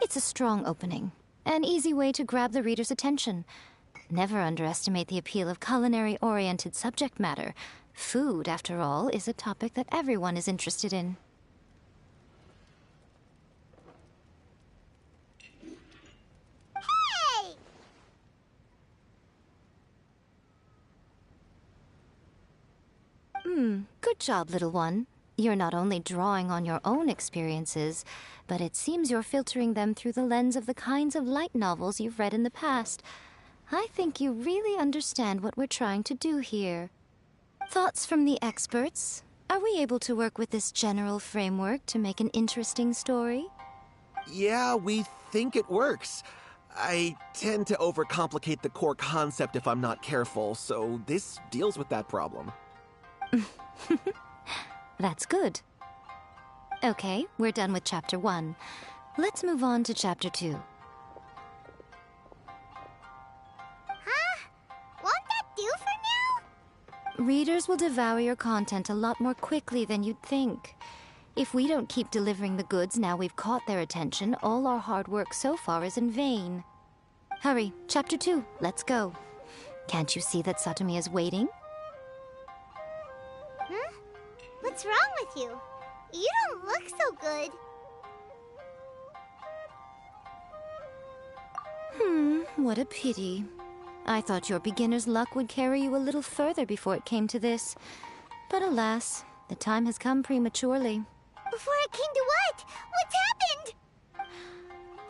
It's a strong opening. An easy way to grab the reader's attention. Never underestimate the appeal of culinary-oriented subject matter. Food, after all, is a topic that everyone is interested in. Hey! Good job, little one. You're not only drawing on your own experiences, but it seems you're filtering them through the lens of the kinds of light novels you've read in the past. I think you really understand what we're trying to do here. Thoughts from the experts? Are we able to work with this general framework to make an interesting story? Yeah, we think it works. I tend to overcomplicate the core concept if I'm not careful, so this deals with that problem. That's good. Okay, we're done with Chapter 1. Let's move on to Chapter 2. Huh? Won't that do for now? Readers will devour your content a lot more quickly than you'd think. If we don't keep delivering the goods now we've caught their attention, all our hard work so far is in vain. Hurry, Chapter 2, let's go. Can't you see that Satomi is waiting? Huh? What's wrong with you? You don't look so good. What a pity. I thought your beginner's luck would carry you a little further before it came to this. But alas, the time has come prematurely. Before it came to what? What's happened?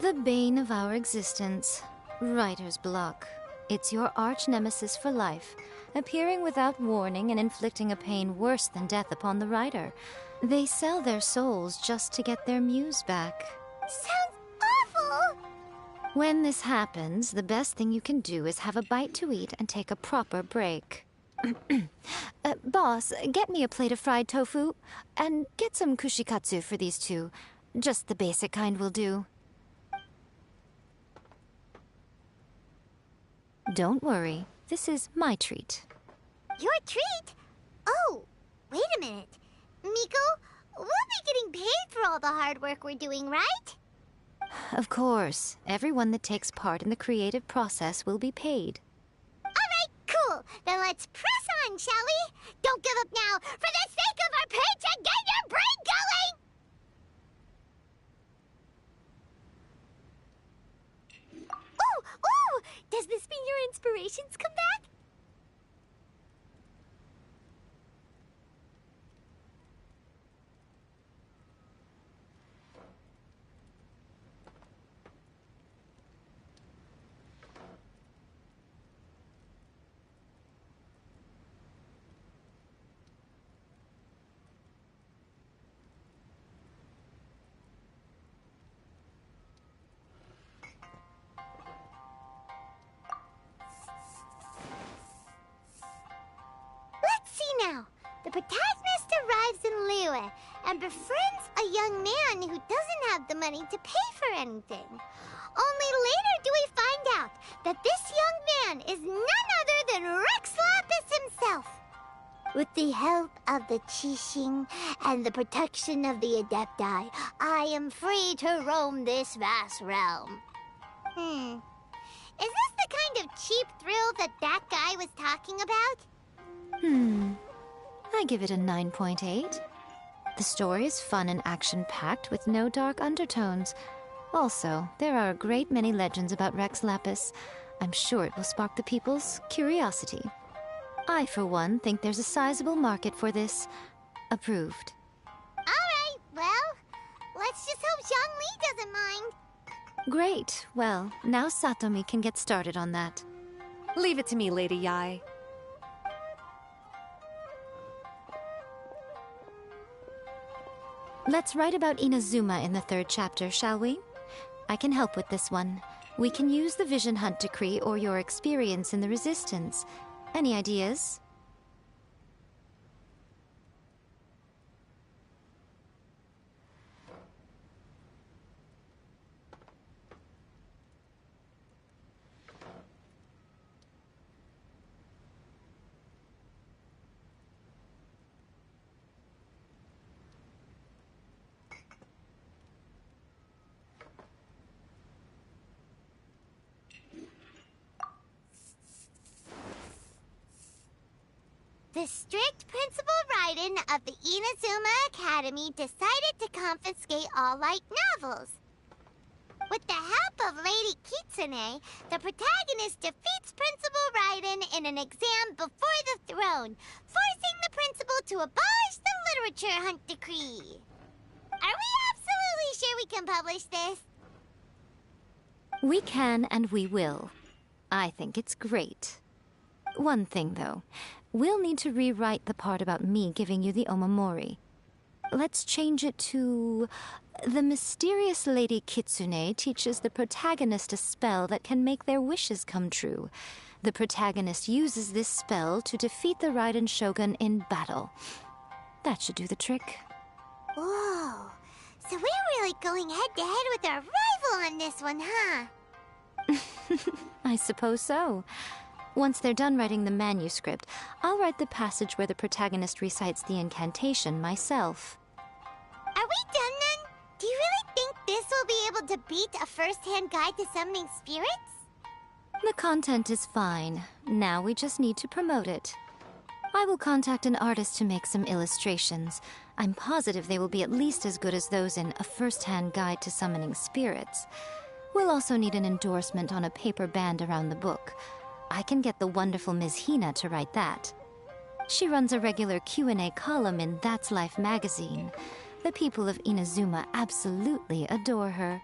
The bane of our existence. Writer's block. It's your arch-nemesis for life, appearing without warning and inflicting a pain worse than death upon the writer. They sell their souls just to get their muse back. Sounds awful! When this happens, the best thing you can do is have a bite to eat and take a proper break. Boss, get me a plate of fried tofu, and get some kushikatsu for these two. Just the basic kind will do. Don't worry, this is my treat. Your treat? Oh, wait a minute. Miko, we'll be getting paid for all the hard work we're doing, right? Of course, everyone that takes part in the creative process will be paid. Alright, cool. Then let's press on, shall we? Don't give up now. For the sake of our paycheck, get your brain going! Ooh! Does this mean your inspirations come back? Now, the protagonist arrives in Liyue and befriends a young man who doesn't have the money to pay for anything. Only later do we find out that this young man is none other than Rex Lapis himself. With the help of the Qixing and the protection of the Adepti, I am free to roam this vast realm. Is this the kind of cheap thrill that guy was talking about? I give it a 9.8. The story is fun and action-packed with no dark undertones. Also, there are a great many legends about Rex Lapis. I'm sure it will spark the people's curiosity. I, for one, think there's a sizable market for this. Approved. Alright, well, let's just hope Zhongli doesn't mind. Great. Well, now Satomi can get started on that. Leave it to me, Lady Yae. Let's write about Inazuma in the 3rd chapter, shall we? I can help with this one. We can use the Vision Hunt Decree or your experience in the Resistance. Any ideas? The strict Principal Raiden of the Inazuma Academy decided to confiscate all light novels. With the help of Lady Kitsune, the protagonist defeats Principal Raiden in an exam before the throne, forcing the principal to abolish the Literature Hunt Decree. Are we absolutely sure we can publish this? We can and we will. I think it's great. One thing, though. We'll need to rewrite the part about me giving you the Omamori. Let's change it to... The mysterious Lady Kitsune teaches the protagonist a spell that can make their wishes come true. The protagonist uses this spell to defeat the Raiden Shogun in battle. That should do the trick. Whoa. So we're really going head-to-head with our rival on this one, huh? I suppose so. Once they're done writing the manuscript, I'll write the passage where the protagonist recites the incantation myself. Are we done then? Do you really think this will be able to beat a first-hand guide to summoning spirits? The content is fine. Now we just need to promote it. I will contact an artist to make some illustrations. I'm positive they will be at least as good as those in A First-Hand Guide to Summoning Spirits. We'll also need an endorsement on a paper band around the book. I can get the wonderful Ms. Hina to write that. She runs a regular Q&A column in That's Life magazine. The people of Inazuma absolutely adore her.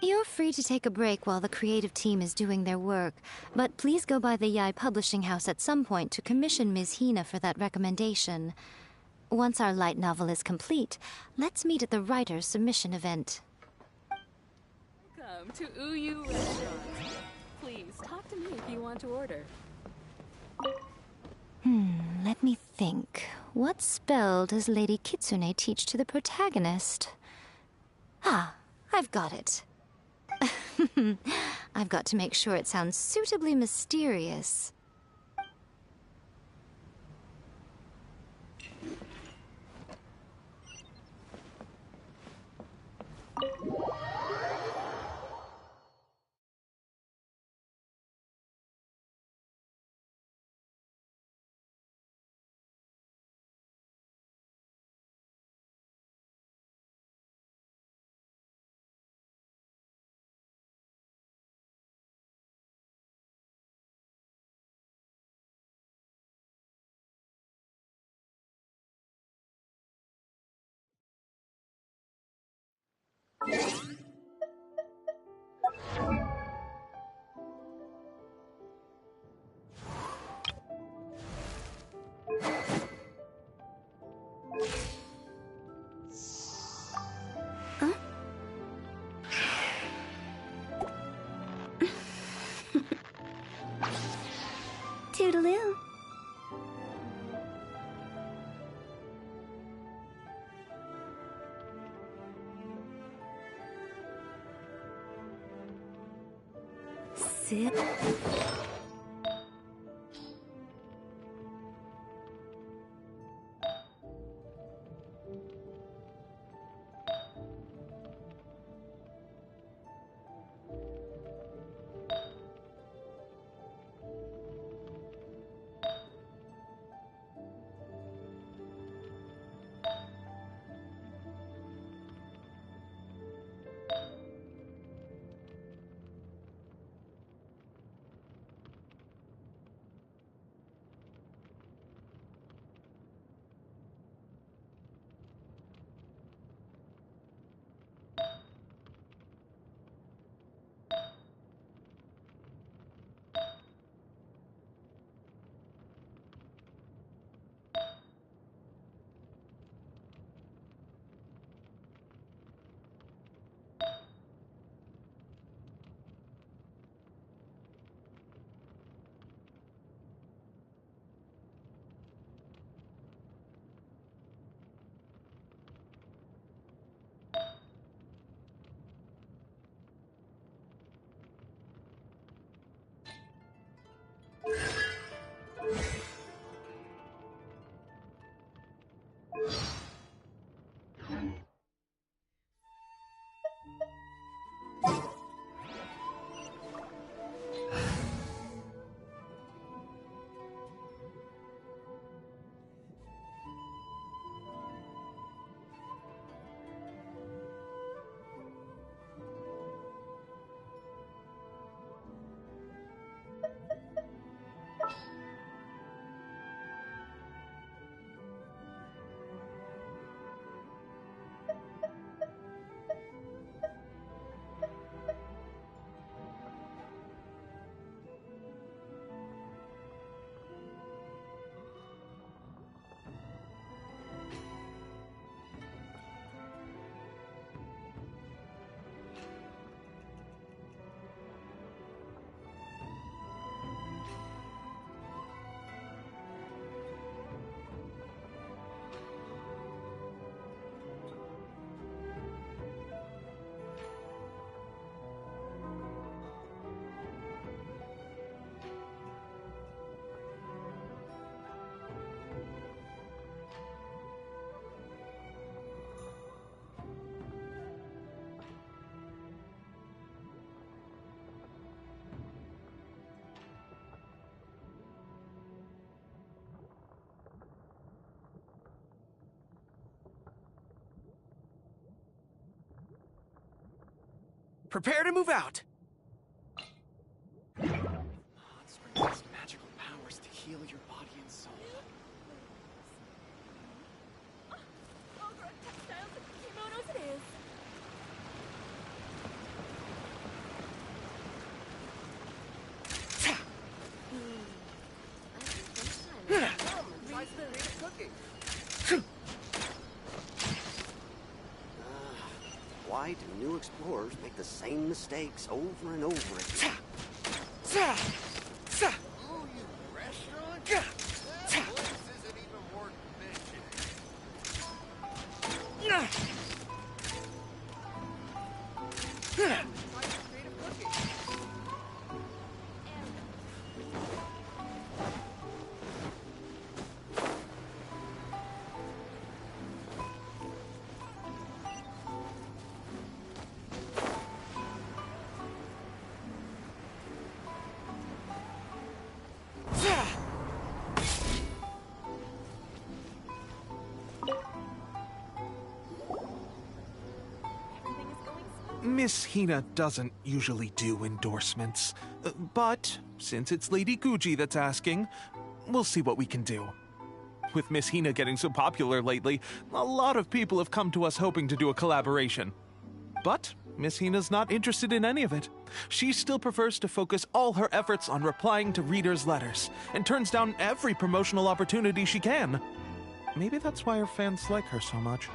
You're free to take a break while the creative team is doing their work, but please go by the Yai Publishing House at some point to commission Ms. Hina for that recommendation. Once our light novel is complete, let's meet at the writer's submission event. Welcome to Uyu Restaurant. Please talk to me if you want to order. Let me think. What spell does Lady Kitsune teach to the protagonist? Ah, I've got it. I've got to make sure it sounds suitably mysterious. Toodaloo. Sip. Prepare to move out! Hot Springs has magical powers to heal your body and soul. Ogre textiles and kimonos it is. Why do new explorers make the same mistakes over and over again? Oh, you restaurant? That place isn't even worth mentioning. Miss Hina doesn't usually do endorsements, but since it's Lady Guji that's asking, we'll see what we can do. With Miss Hina getting so popular lately, a lot of people have come to us hoping to do a collaboration. But Miss Hina's not interested in any of it. She still prefers to focus all her efforts on replying to readers' letters, and turns down every promotional opportunity she can. Maybe that's why her fans like her so much.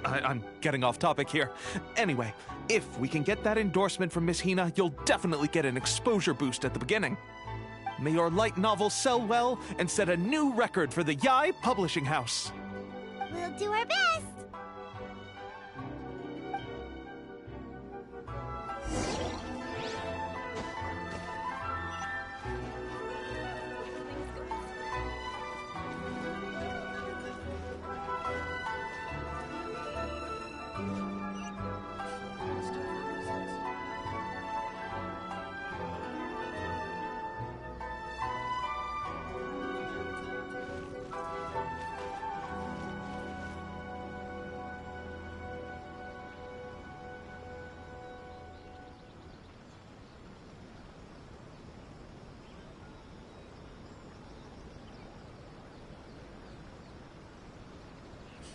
I'm getting off topic here. Anyway, if we can get that endorsement from Miss Hina, you'll definitely get an exposure boost at the beginning. May your light novel sell well and set a new record for the Yae Publishing House. We'll do our best.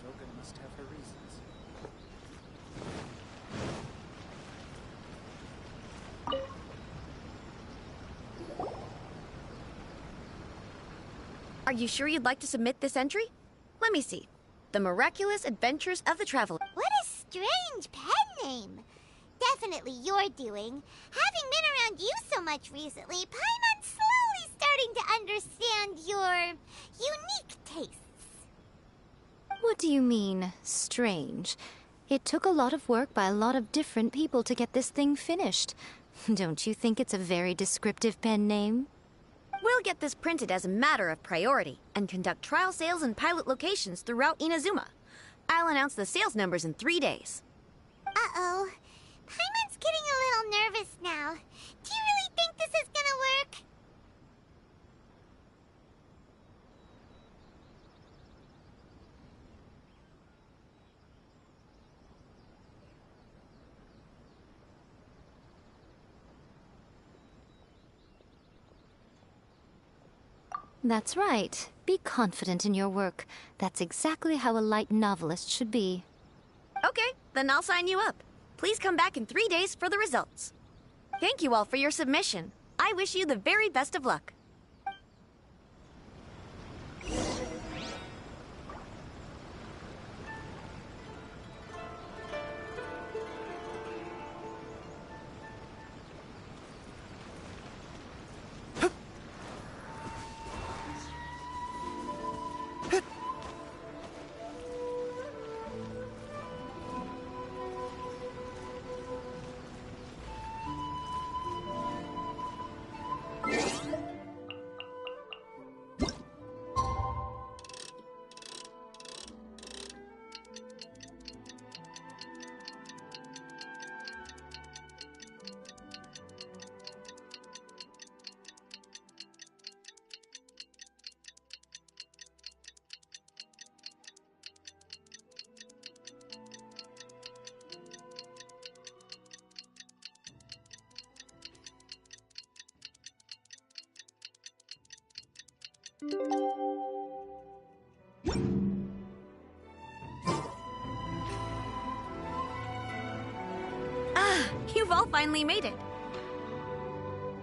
Shogun must have her reasons. Are you sure you'd like to submit this entry? Let me see. The Miraculous Adventures of the Traveler. What a strange pen name. Definitely your doing. Having been around you so much recently, Paimon's slowly starting to understand your unique tastes. What do you mean, strange? It took a lot of work by a lot of different people to get this thing finished. Don't you think it's a very descriptive pen name? We'll get this printed as a matter of priority and conduct trial sales in pilot locations throughout Inazuma. I'll announce the sales numbers in 3 days. Uh-oh. Paimon's getting a little nervous now. Do you really think this is gonna work? That's right. Be confident in your work. That's exactly how a light novelist should be. Okay, then I'll sign you up. Please come back in 3 days for the results. Thank you all for your submission. I wish you the very best of luck. Ah, you've all finally made it.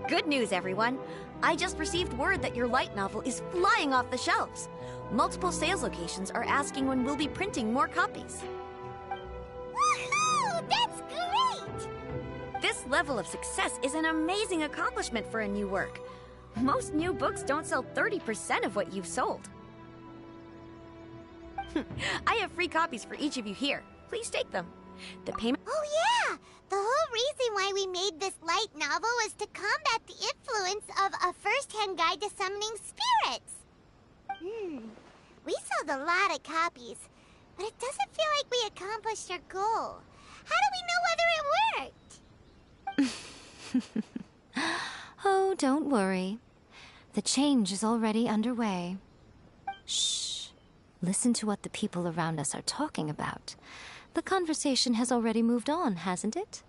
Good news, everyone. I just received word that your light novel is flying off the shelves. Multiple sales locations are asking when we'll be printing more copies. Woohoo! That's great! This level of success is an amazing accomplishment for a new work. Most new books don't sell 30% of what you've sold. I have free copies for each of you here. Please take them. The payment... Oh yeah! The whole reason why we made this light novel was to combat the influence of a first-hand guide to summoning spirits. We sold a lot of copies, but it doesn't feel like we accomplished our goal. How do we know whether it worked? Oh, don't worry. The change is already underway. Shh. Listen to what the people around us are talking about. The conversation has already moved on, hasn't it?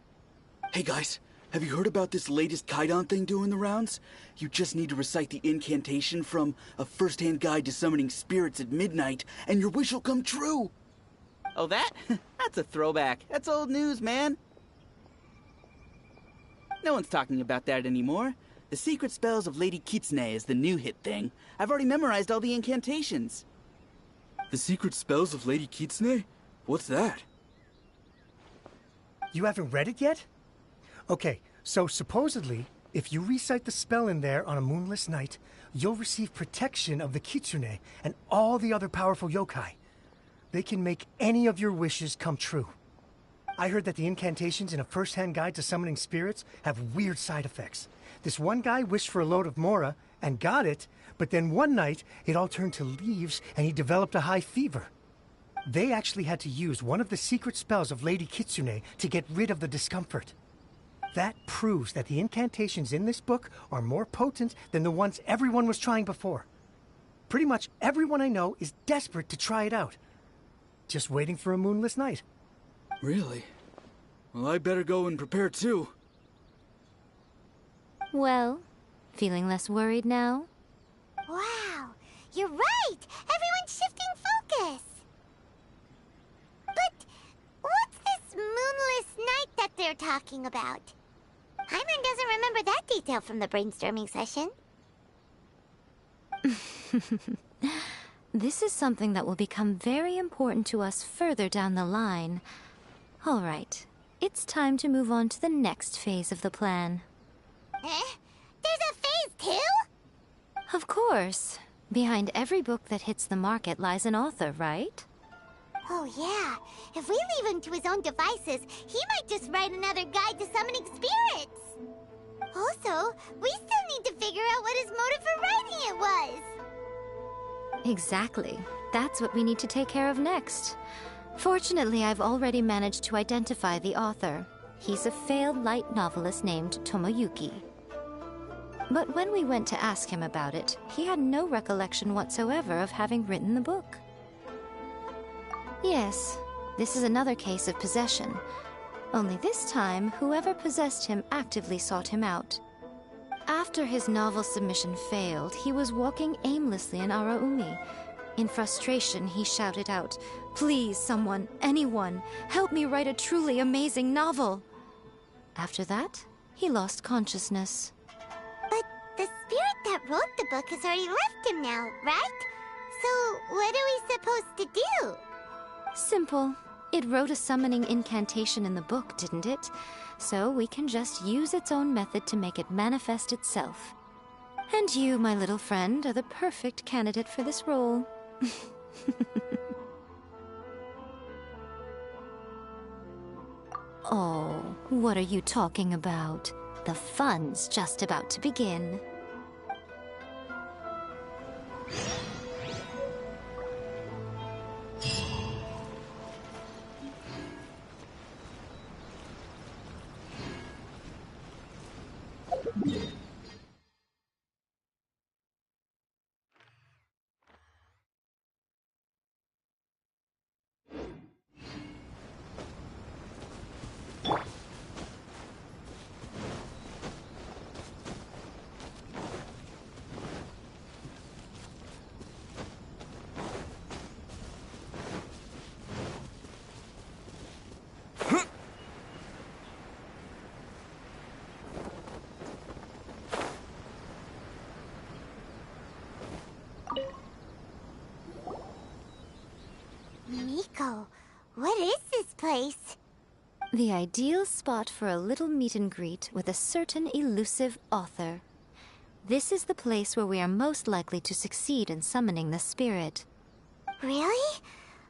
Hey guys, have you heard about this latest Kaidan thing doing the rounds? You just need to recite the incantation from A First-Hand Guide to Summoning Spirits at midnight, and your wish will come true! Oh, that? That's a throwback. That's old news, man. No one's talking about that anymore. The Secret Spells of Lady Kitsune is the new hit thing. I've already memorized all the incantations. The Secret Spells of Lady Kitsune? What's that? You haven't read it yet? Okay, so supposedly, if you recite the spell in there on a moonless night, you'll receive protection of the Kitsune and all the other powerful yokai. They can make any of your wishes come true. I heard that the incantations in A First-Hand Guide to Summoning Spirits have weird side effects. This one guy wished for a load of mora and got it, but then one night it all turned to leaves and he developed a high fever. They actually had to use one of the secret spells of Lady Kitsune to get rid of the discomfort. That proves that the incantations in this book are more potent than the ones everyone was trying before. Pretty much everyone I know is desperate to try it out. Just waiting for a moonless night. Really? Well, I better go and prepare too. Well, feeling less worried now? Wow, you're right! Everyone's shifting focus! But what's this moonless night that they're talking about? Hyman doesn't remember that detail from the brainstorming session. This is something that will become very important to us further down the line. All right, it's time to move on to the next phase of the plan. There's a phase 2? Of course. Behind every book that hits the market lies an author, right? Oh yeah, if we leave him to his own devices, he might just write another guide to summoning spirits. Also, we still need to figure out what his motive for writing it was. Exactly. That's what we need to take care of next. Fortunately, I've already managed to identify the author. He's a failed light novelist named Tomoyuki. But when we went to ask him about it, he had no recollection whatsoever of having written the book. Yes, this is another case of possession. Only this time, whoever possessed him actively sought him out. After his novel submission failed, he was walking aimlessly in Araumi. In frustration, he shouted out, "Please, someone, anyone, help me write a truly amazing novel!" After that, he lost consciousness. But the spirit that wrote the book has already left him now, right? So what are we supposed to do? Simple. It wrote a summoning incantation in the book, didn't it? So we can just use its own method to make it manifest itself. And you, my little friend, are the perfect candidate for this role. Oh, what are you talking about? The fun's just about to begin. What is this place? The ideal spot for a little meet and greet with a certain elusive author. This is the place where we are most likely to succeed in summoning the spirit. Really?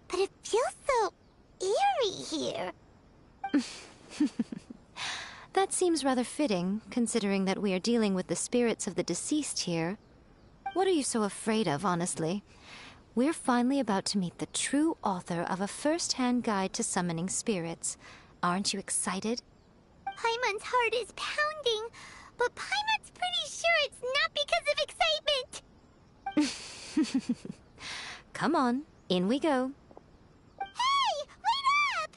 But it feels so eerie here. That seems rather fitting, considering that we are dealing with the spirits of the deceased here. What are you so afraid of, honestly? We're finally about to meet the true author of a first-hand guide to summoning spirits. Aren't you excited? Paimon's heart is pounding, but Paimon's pretty sure it's not because of excitement. Come on, in we go. Hey, wait up!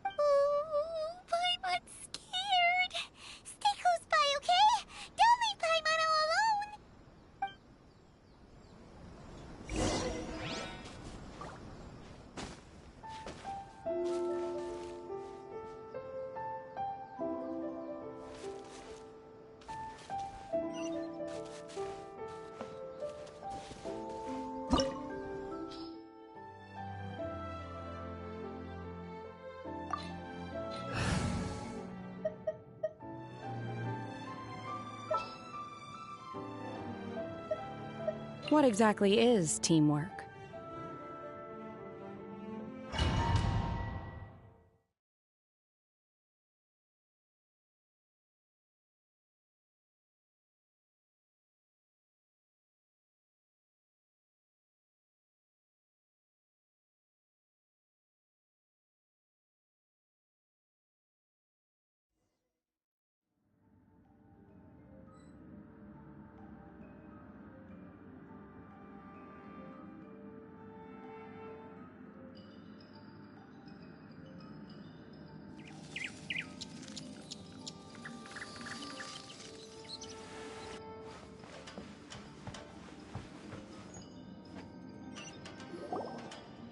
Ooh, Paimon's scared. Stay close by, okay? Don't leave Paimon all alone. What exactly is teamwork?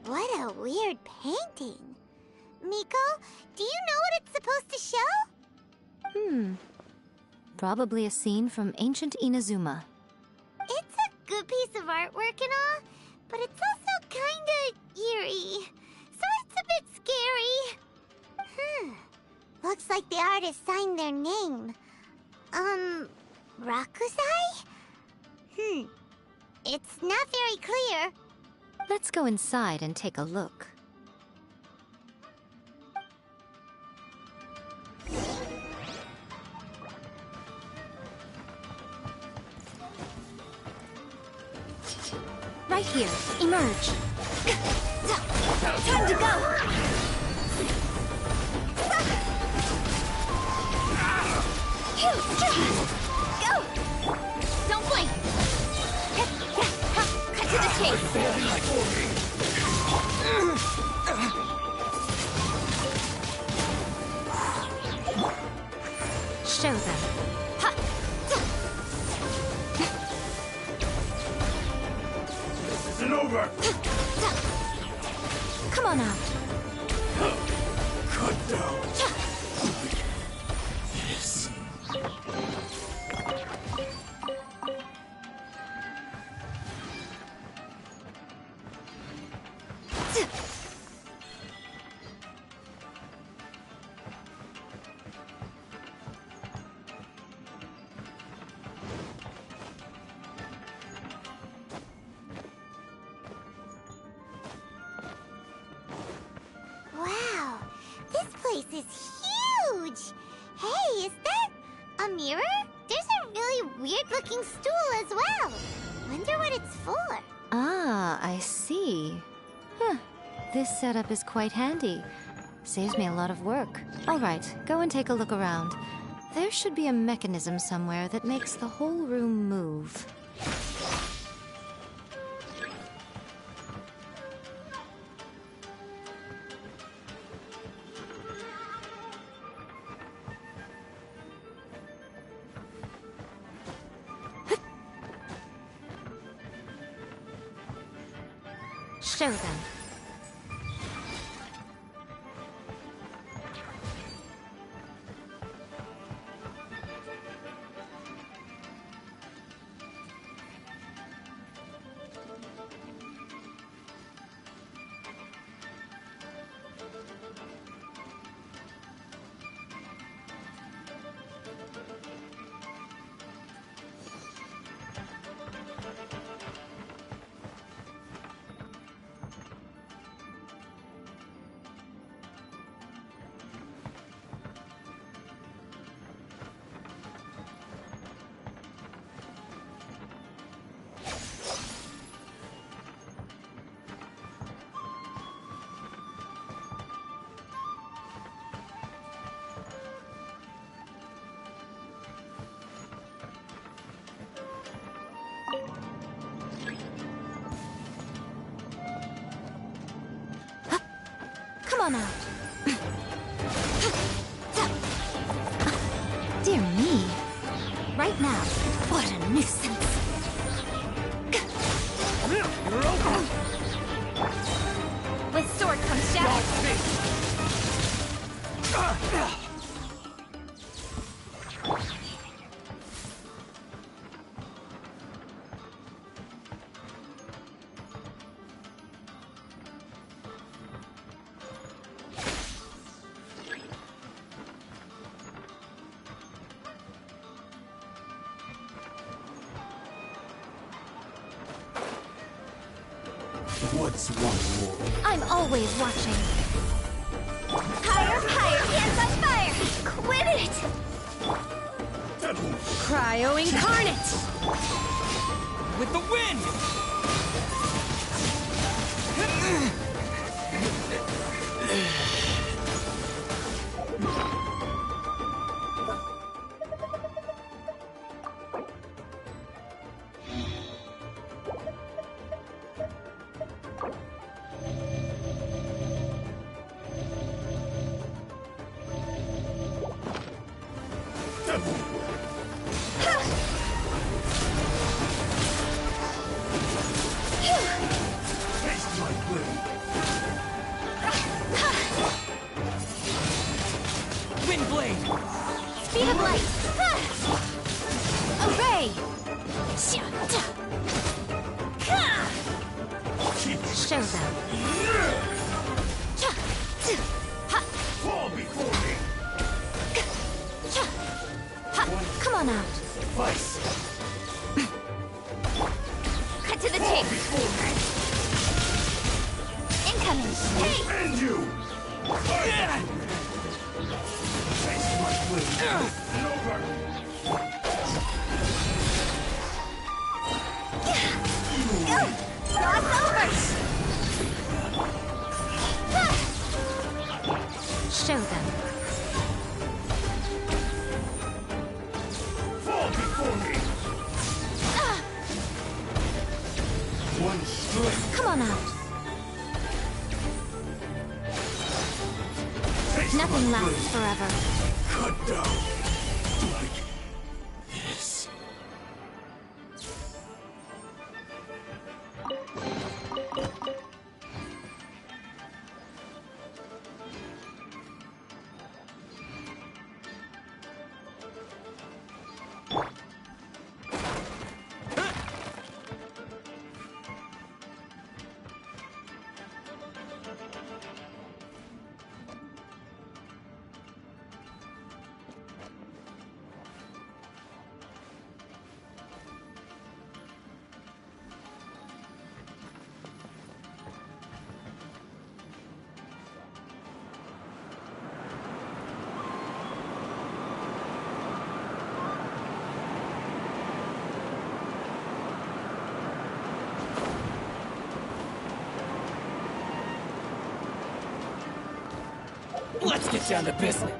What a weird painting. Miko, do you know what it's supposed to show? Probably a scene from ancient Inazuma. It's a good piece of artwork and all, but it's also kinda eerie. So it's a bit scary. Looks like the artist signed their name. Rakusai? It's not very clear. Let's go inside and take a look. Right here. Emerge. Time to go! Go! Don't blink! Cut to the chase! Show them. This isn't over! Come on out. Cut down. This. Wow, this place is huge! Hey, is that a mirror? There's a really weird-looking stool as well. Wonder what it's for. Ah, I see. This setup is quite handy. Saves me a lot of work. All right, go and take a look around. There should be a mechanism somewhere that makes the whole room move. Show them. on out. Dear me. Right now. What a nuisance. With sword comes shadow. What's one more? I'm always watching. Higher, higher, hands on fire! Quit it! Cryo incarnate! With the wind! Speed of light! Obey! Show them. Fall before me! Come on out. Vice! Cut to the Fall chase! before me! Incoming! Hey! End you! Face my blade! And over! Cross over! Show them. Fall before me! One strike! Come on out. Face Nothing my lasts blade. forever. Cut down! Like this. Let's get down to business.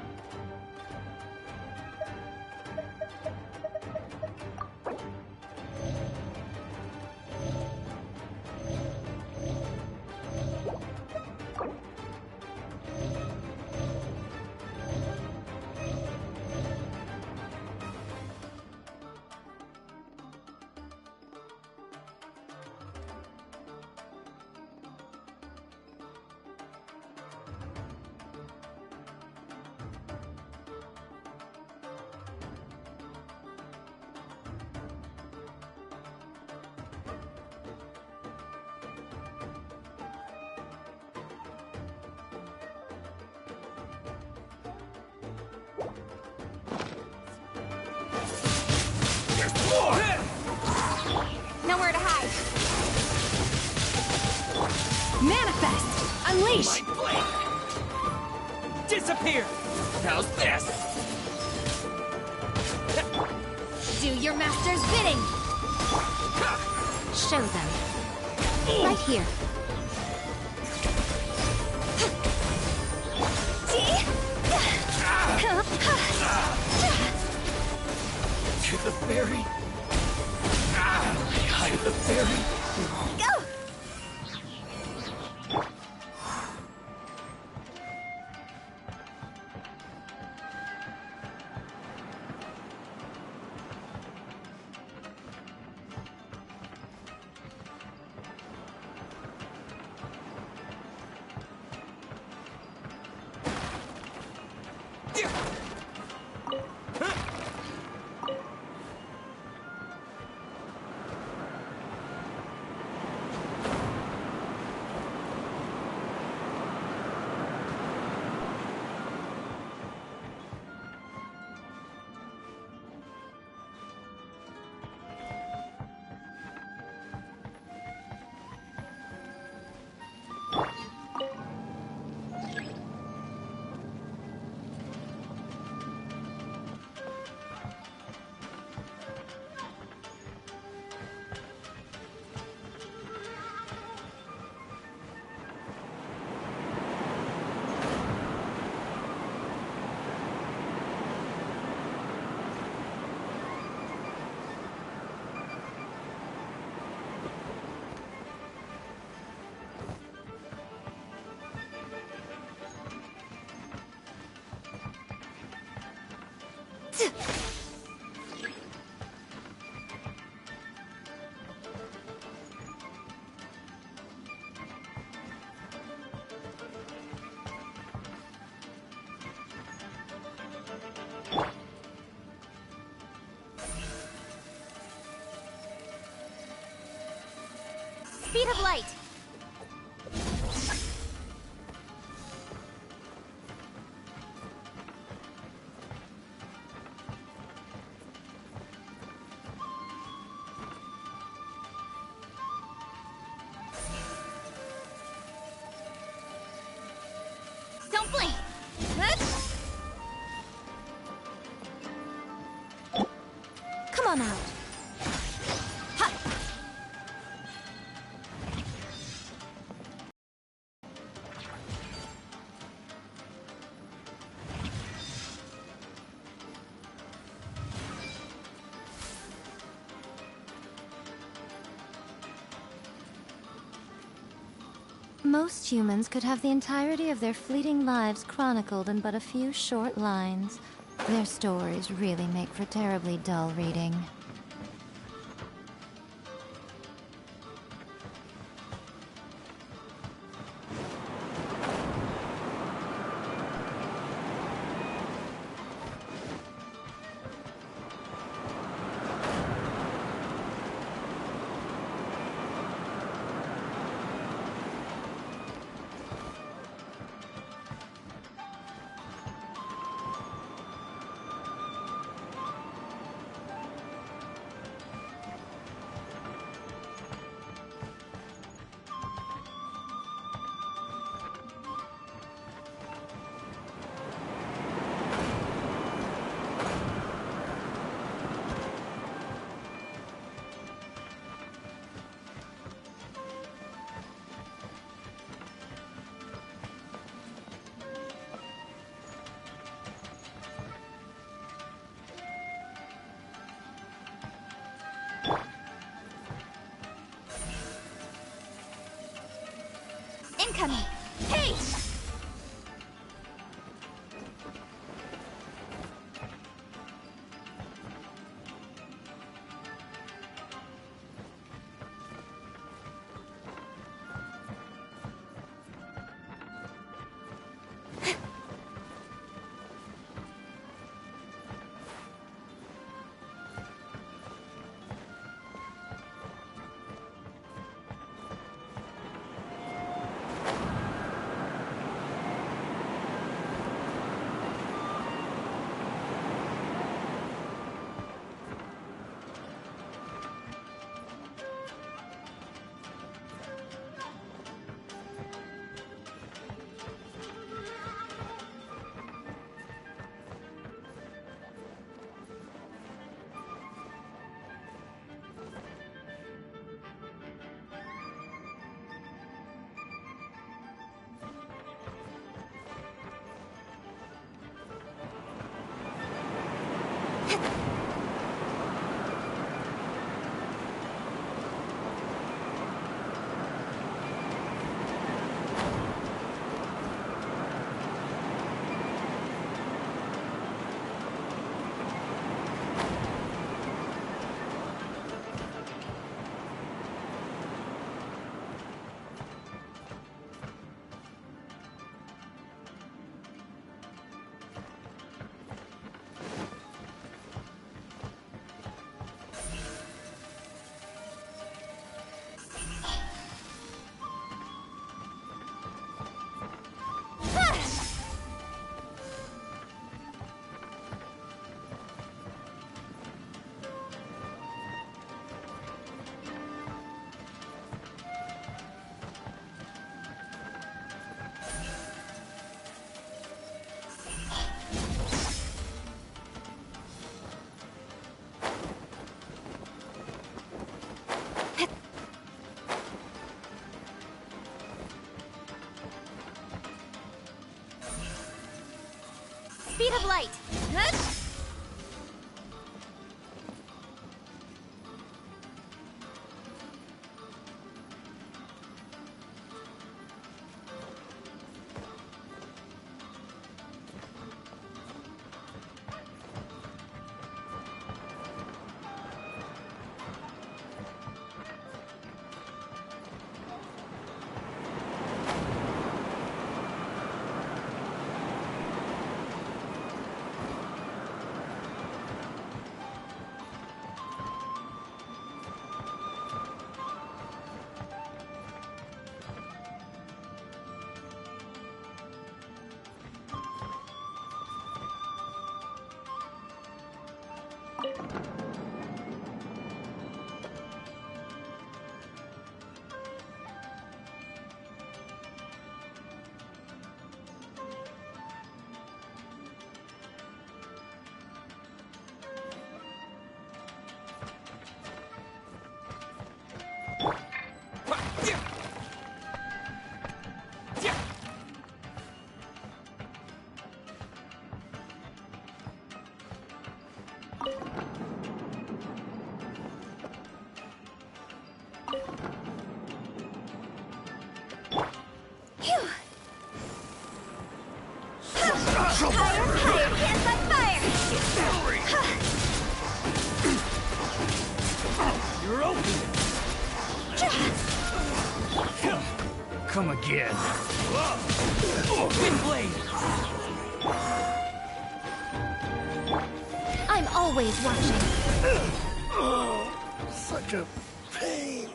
Nowhere to hide. Manifest! Unleash! My blade! Disappear! How's this? Do your master's bidding! Show them. Right here. To the ferry? I hide the ferry? Go! Speed of light! Don't blink! Come on out. Most humans could have the entirety of their fleeting lives chronicled in but a few short lines. Their stories really make for terribly dull reading. Incoming! Hey! Speed of light! Come again. Windblade! I'm always watching. Such a pain.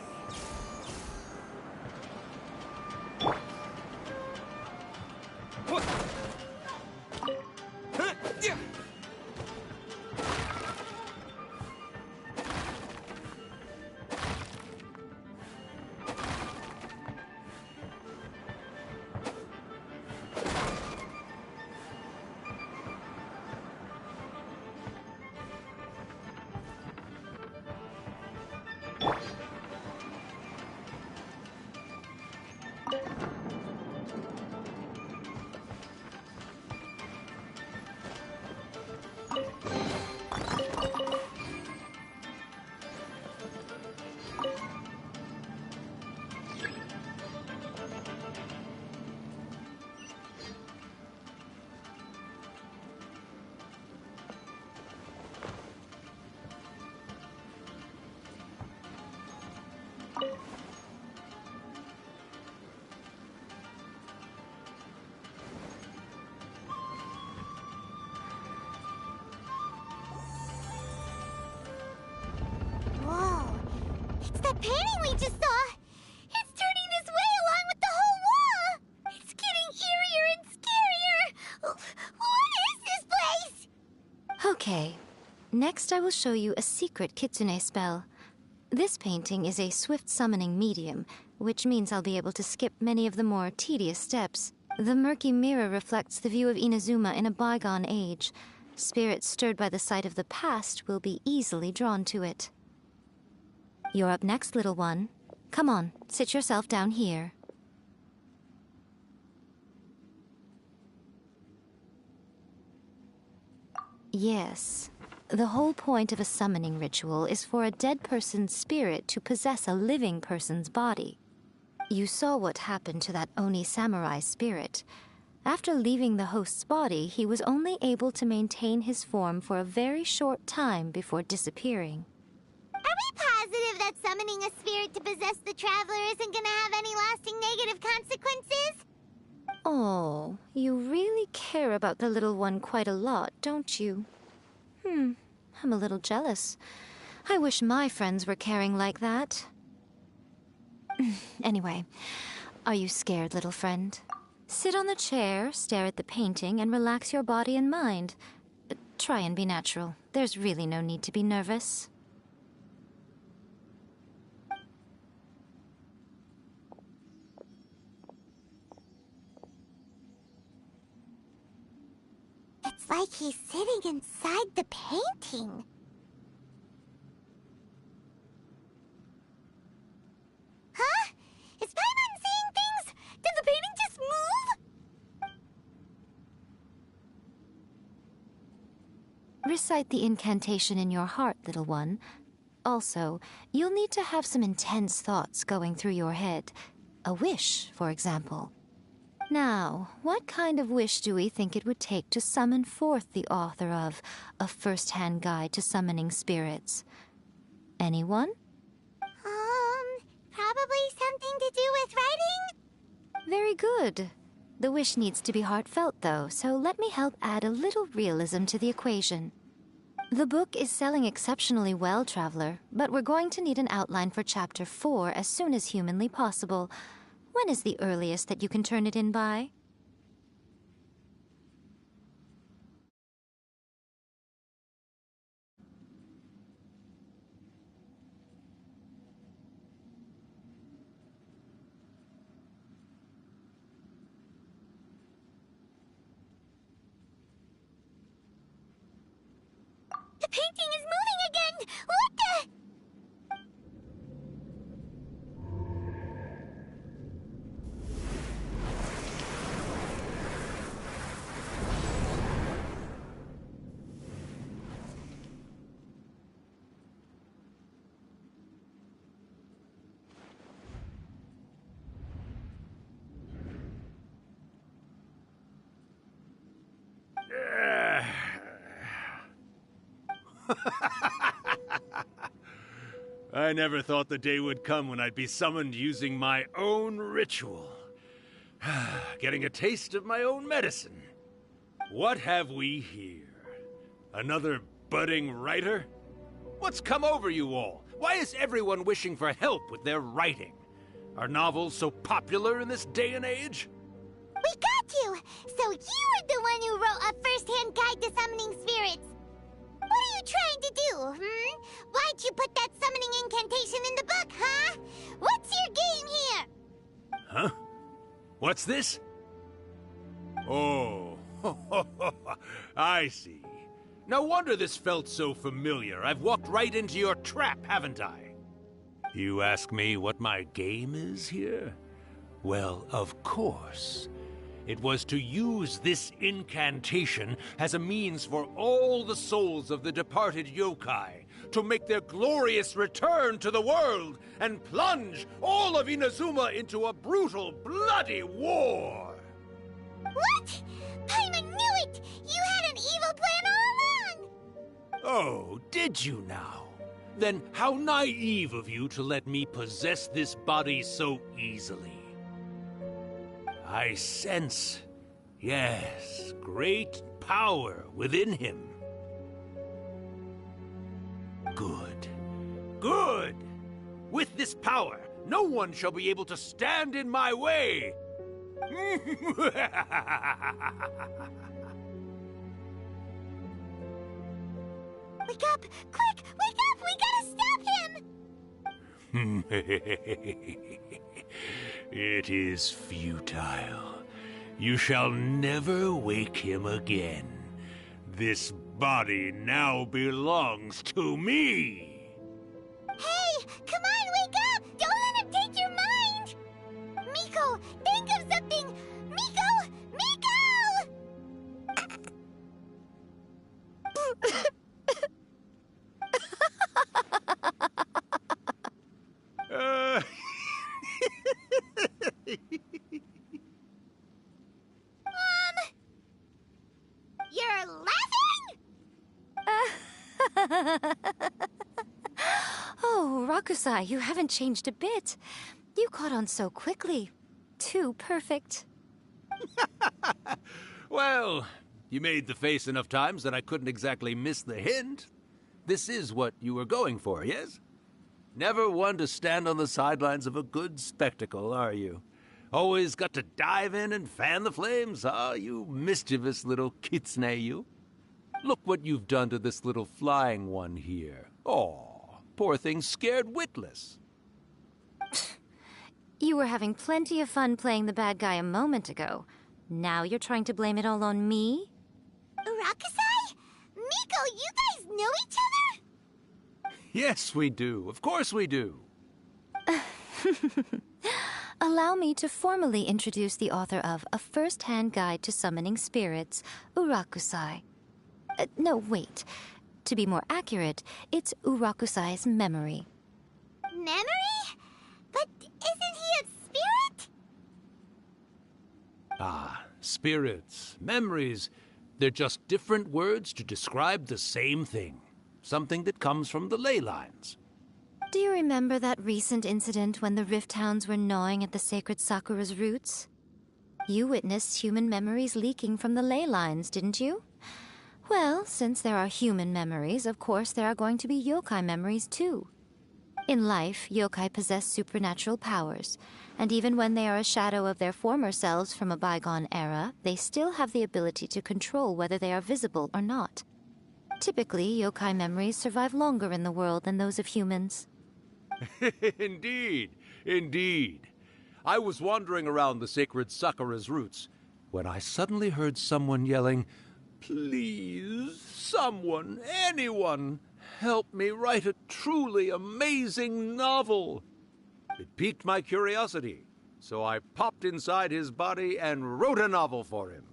Whoa. It's that painting we just saw. It's turning this way along with the whole wall. It's getting eerier and scarier. What is this place? Okay. Next, I will show you a secret Kitsune spell. This painting is a swift summoning medium, which means I'll be able to skip many of the more tedious steps. The murky mirror reflects the view of Inazuma in a bygone age. Spirits stirred by the sight of the past will be easily drawn to it. You're up next, little one. Come on, sit yourself down here. Yes. The whole point of a summoning ritual is for a dead person's spirit to possess a living person's body. You saw what happened to that Oni samurai spirit. After leaving the host's body, he was only able to maintain his form for a very short time before disappearing. Are we positive that summoning a spirit to possess the traveler isn't gonna have any lasting negative consequences? Oh, you really care about the little one quite a lot, don't you? I'm a little jealous. I wish my friends were caring like that. Anyway, are you scared, little friend? Sit on the chair, stare at the painting, and relax your body and mind. Try and be natural. There's really no need to be nervous. It's like he's sitting inside the painting. Huh? Is Paimon seeing things? Did the painting just move? Recite the incantation in your heart, little one. Also, you'll need to have some intense thoughts going through your head. A wish, for example. Now, what kind of wish do we think it would take to summon forth the author of A First-Hand Guide to Summoning Spirits? Anyone? Probably something to do with writing? Very good. The wish needs to be heartfelt, though, so let me help add a little realism to the equation. The book is selling exceptionally well, Traveler, but we're going to need an outline for Chapter 4 as soon as humanly possible. When is the earliest that you can turn it in by? The painting is moving again! What the... I never thought the day would come when I'd be summoned using my own ritual. Getting a taste of my own medicine. What have we here? Another budding writer? What's come over you all? Why is everyone wishing for help with their writing? Are novels so popular in this day and age? We got you! So you were the one who wrote a first-hand guide to summoning spirits. What are you trying to do, Why'd you put that summoning incantation in the book, huh? What's your game here? Huh? What's this? Oh, I see. No wonder this felt so familiar. I've walked right into your trap, haven't I? You ask me what my game is here? Well, of course. It was to use this incantation as a means for all the souls of the departed yokai to make their glorious return to the world and plunge all of Inazuma into a brutal, bloody war! What? Paimon knew it! You had an evil plan all along! Oh, did you now? Then how naive of you to let me possess this body so easily. I sense, yes, great power within him. Good. Good! With this power, no one shall be able to stand in my way! Wake up! Quick! Wake up! We gotta stop him! It is futile. You shall never wake him again. This body now belongs to me! Hey! Come on, wake up! Don't let him take your mind! Miko, think of something! Miko! Miko! You're laughing? Oh, Rakusai, you haven't changed a bit. You caught on so quickly. Too perfect. Well, you made the face enough times that I couldn't exactly miss the hint. This is what you were going for, yes? Never one to stand on the sidelines of a good spectacle, are you? Always got to dive in and fan the flames, huh? You mischievous little Kitsune, you. Look what you've done to this little flying one here. Oh, poor thing scared witless. You were having plenty of fun playing the bad guy a moment ago. Now you're trying to blame it all on me? Rakusai? Miko, you guys know each other? Yes, we do. Of course we do. Allow me to formally introduce the author of A First-Hand Guide to Summoning Spirits, Urakusai. No, wait. To be more accurate, it's Urakusai's memory. Memory? But isn't he a spirit? Ah, spirits, memories. They're just different words to describe the same thing. Something that comes from the ley lines. Do you remember that recent incident when the Rift Hounds were gnawing at the sacred Sakura's roots? You witnessed human memories leaking from the ley lines, didn't you? Well, since there are human memories, of course there are going to be yokai memories too. In life, yokai possess supernatural powers, and even when they are a shadow of their former selves from a bygone era, they still have the ability to control whether they are visible or not. Typically, yokai memories survive longer in the world than those of humans. Indeed, indeed. I was wandering around the sacred Sakura's roots when I suddenly heard someone yelling, "Please, someone, anyone, help me write a truly amazing novel." It piqued my curiosity, so I popped inside his body and wrote a novel for him.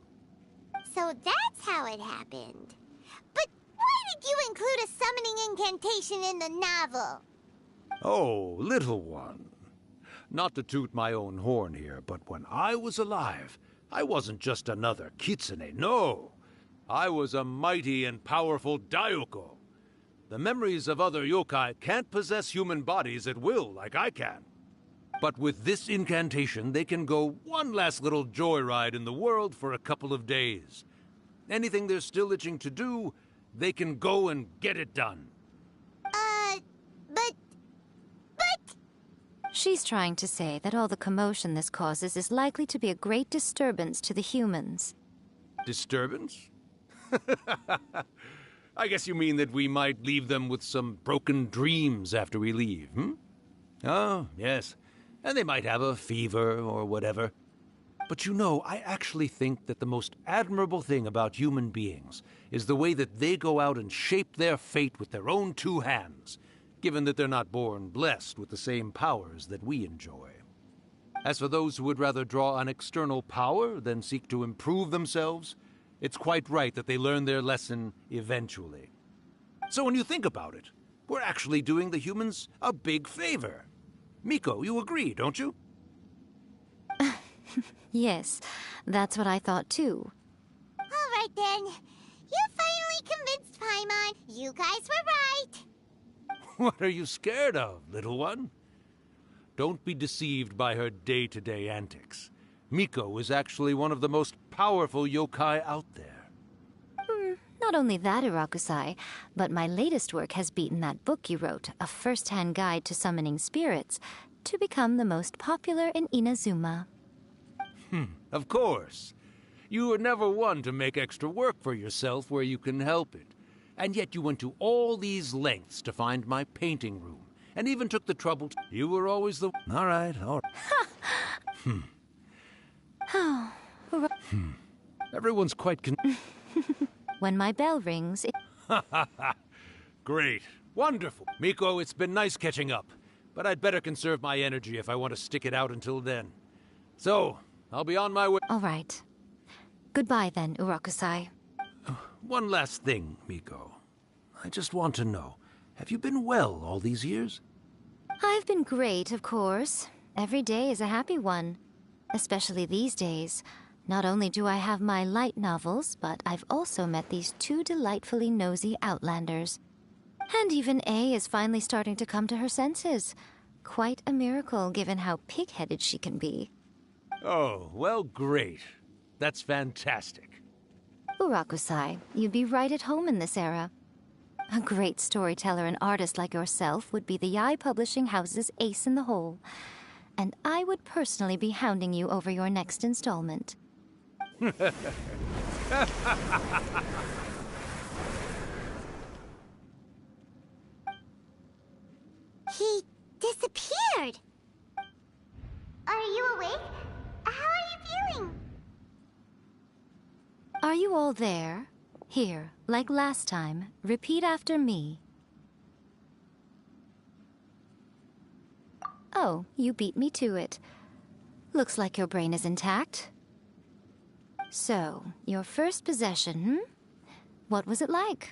So that's how it happened. But why did you include a summoning incantation in the novel? Oh, little one. Not to toot my own horn here, but when I was alive, I wasn't just another Kitsune, no. I was a mighty and powerful Daioko. The memories of other yokai can't possess human bodies at will like I can. But with this incantation, they can go one last little joyride in the world for a couple of days. Anything they're still itching to do, they can go and get it done. But... She's trying to say that all the commotion this causes is likely to be a great disturbance to the humans. Disturbance? I guess you mean that we might leave them with some broken dreams after we leave, hmm? Oh, yes. And they might have a fever or whatever. But you know, I actually think that the most admirable thing about human beings is the way that they go out and shape their fate with their own two hands, given that they're not born blessed with the same powers that we enjoy. As for those who would rather draw on external power than seek to improve themselves, it's quite right that they learn their lesson eventually. So when you think about it, we're actually doing the humans a big favor. Miko, you agree, don't you? Yes, that's what I thought too. All right then. You finally convinced Paimon. You guys were right. What are you scared of, little one? Don't be deceived by her day-to-day antics. Miko is actually one of the most powerful yokai out there. Not only that, Irakusai, but my latest work has beaten that book you wrote, A First-Hand Guide to Summoning Spirits, to become the most popular in Inazuma. Of course. You were never one to make extra work for yourself where you can help it. And yet you went to all these lengths to find my painting room, and even took the trouble to... You were always the... All right. Everyone's quite When my bell rings... Great. Wonderful. Miko, it's been nice catching up, but I'd better conserve my energy if I want to stick it out until then. So, I'll be on my way... All right. Goodbye then, Urakusai. One last thing, Miko. I just want to know, have you been well all these years? I've been great, of course. Every day is a happy one. Especially these days. Not only do I have my light novels, but I've also met these two delightfully nosy outlanders. And even A is finally starting to come to her senses. Quite a miracle, given how pig-headed she can be. Oh, well, great. That's fantastic. Urakusai, you'd be right at home in this era. A great storyteller and artist like yourself would be the Yae Publishing House's ace in the hole. And I would personally be hounding you over your next installment. He disappeared. Are you awake? How are you feeling? Are you all there? Here, like last time, repeat after me. Oh, you beat me to it. Looks like your brain is intact. So, your first possession, What was it like?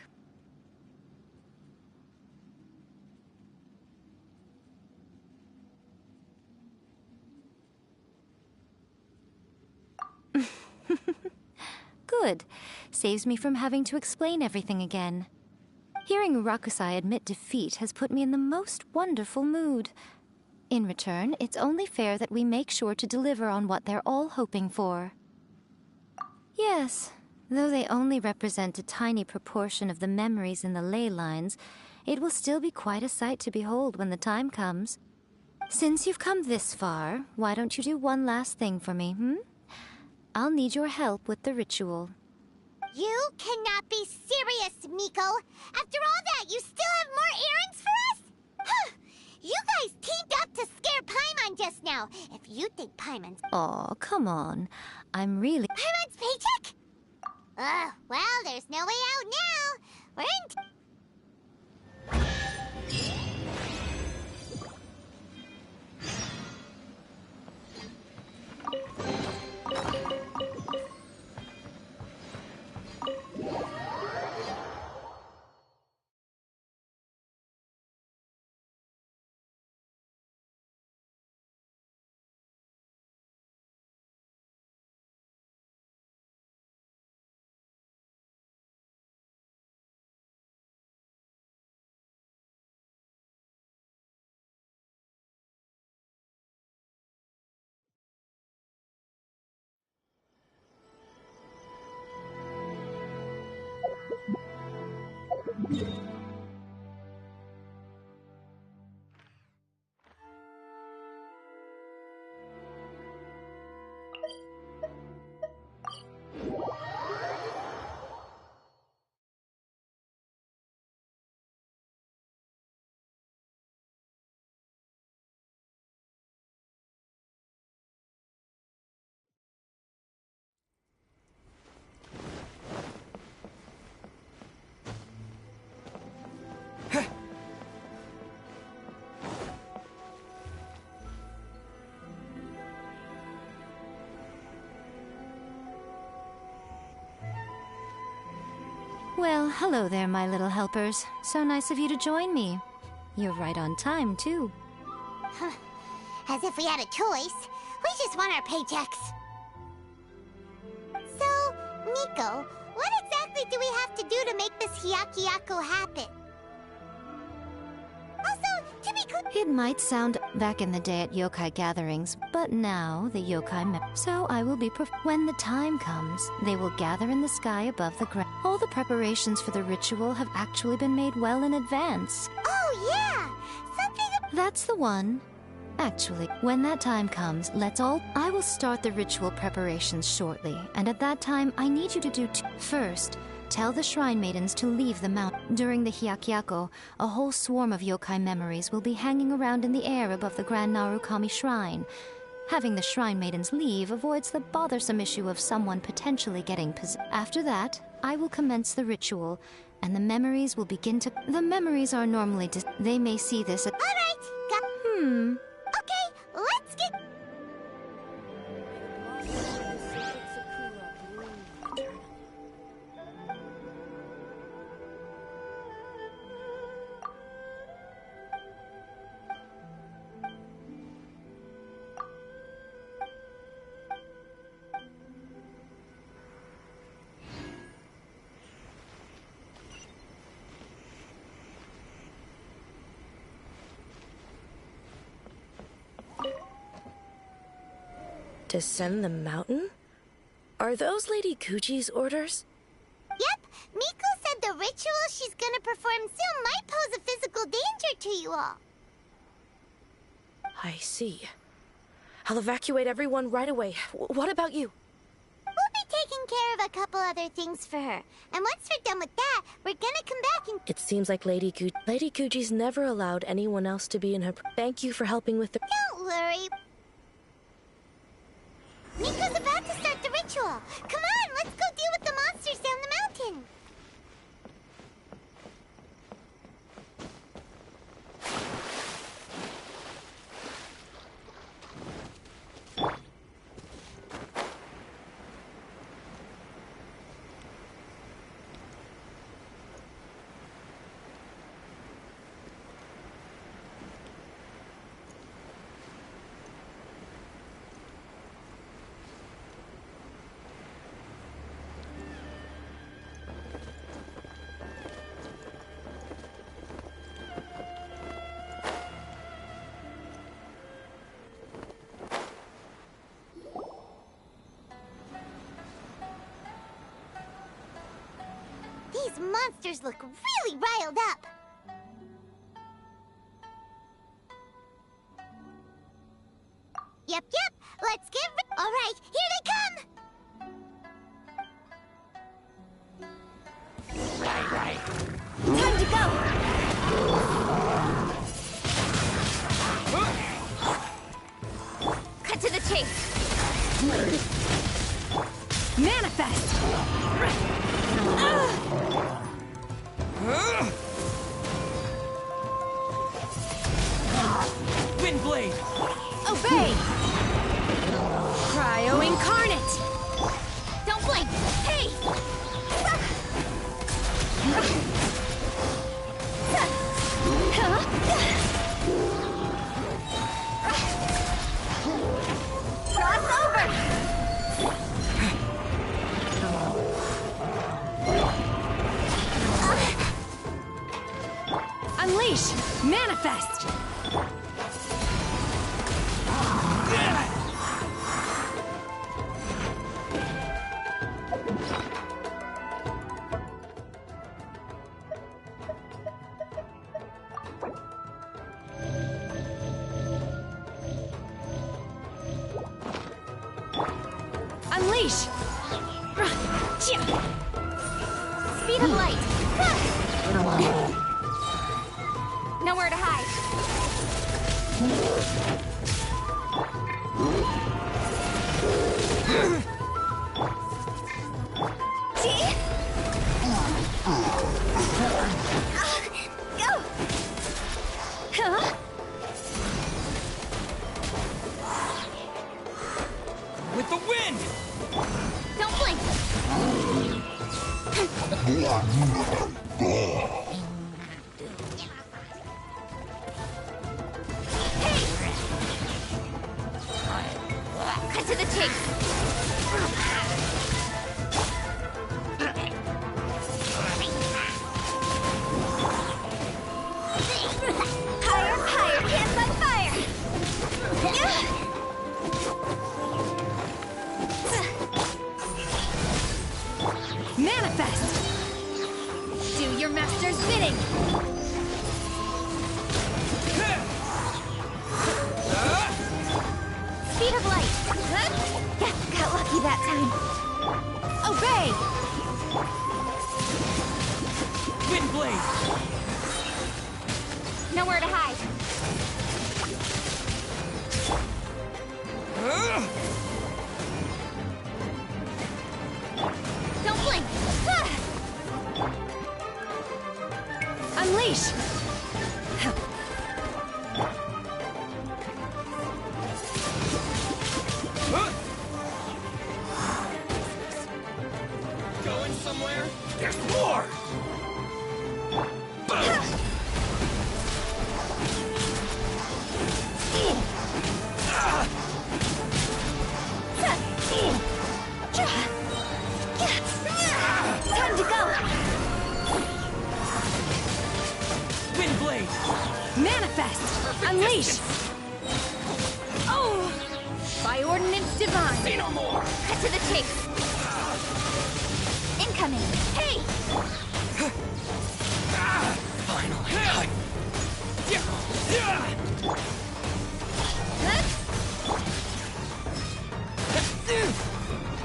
Good. Saves me from having to explain everything again. Hearing Urakusai admit defeat has put me in the most wonderful mood. In return, it's only fair that we make sure to deliver on what they're all hoping for. Yes, though they only represent a tiny proportion of the memories in the ley lines, it will still be quite a sight to behold when the time comes. Since you've come this far, why don't you do one last thing for me, I'll need your help with the ritual. You cannot be serious, Miko. After all that, you still have more errands for us? Huh. You guys teamed up to scare Paimon just now. If you think Paimon's... Aw, come on. I'm really... Paimon's paycheck? Well, there's no way out now. We're in... Well, hello there, my little helpers. So nice of you to join me. You're right on time, too. As if we had a choice. We just want our paychecks. So, Nico, what exactly do we have to do to make this Hyakuyaku happen? Also, to be clear... It might sound back in the day at yokai gatherings, but now the yokai so I will be when the time comes, they will gather in the sky above the ground. All the preparations for the ritual have actually been made well in advance. Oh, yeah! That's the one. Actually, when that time comes, I will start the ritual preparations shortly, and at that time, I need you to do First, tell the Shrine Maidens to leave the mountain. During the Hyakyako, a whole swarm of yokai memories will be hanging around in the air above the Grand Narukami Shrine. Having the Shrine Maidens leave avoids the bothersome issue of someone potentially getting possessed. After that, I will commence the ritual, and the memories will begin to... The memories are normally... They may see this at... Alright, Okay, let's get... Descend the mountain? Are those Lady Kuji's orders? Yep, Miko said the ritual she's gonna perform soon might pose a physical danger to you all. I see. I'll evacuate everyone right away. What about you? We'll be taking care of a couple other things for her. And once we're done with that, we're gonna come back and... It seems like Lady Kuji's never allowed anyone else to be in her... Thank you for helping with the... Don't worry. Miko's about to start the ritual. Come on, let's go deal with the monsters down the mountain. These monsters look really riled up. Yep, let's get All right, here they come! Time to go! Cut to the chase! Manifest! Windblade! Obey! Cryo Incarnate! Don't blink! Hey! Cross over! Unleash! Manifest! Unleash! Speed of light! Nowhere to hide. Huh? With the wind! Don't blink! Cut to the chase. Higher, higher, can't fight fire. Manifest! Do your master's bidding! Speed of light. Yeah, got lucky that time. Obey! Wind blade! Nowhere to hide. Don't blink. Unleash! Going somewhere? There's more! Time to go. Wind blade! Manifest! Unleash! Oh! By ordinance divine! Say no more! Cut to the chase. Incoming. Hey! Finally!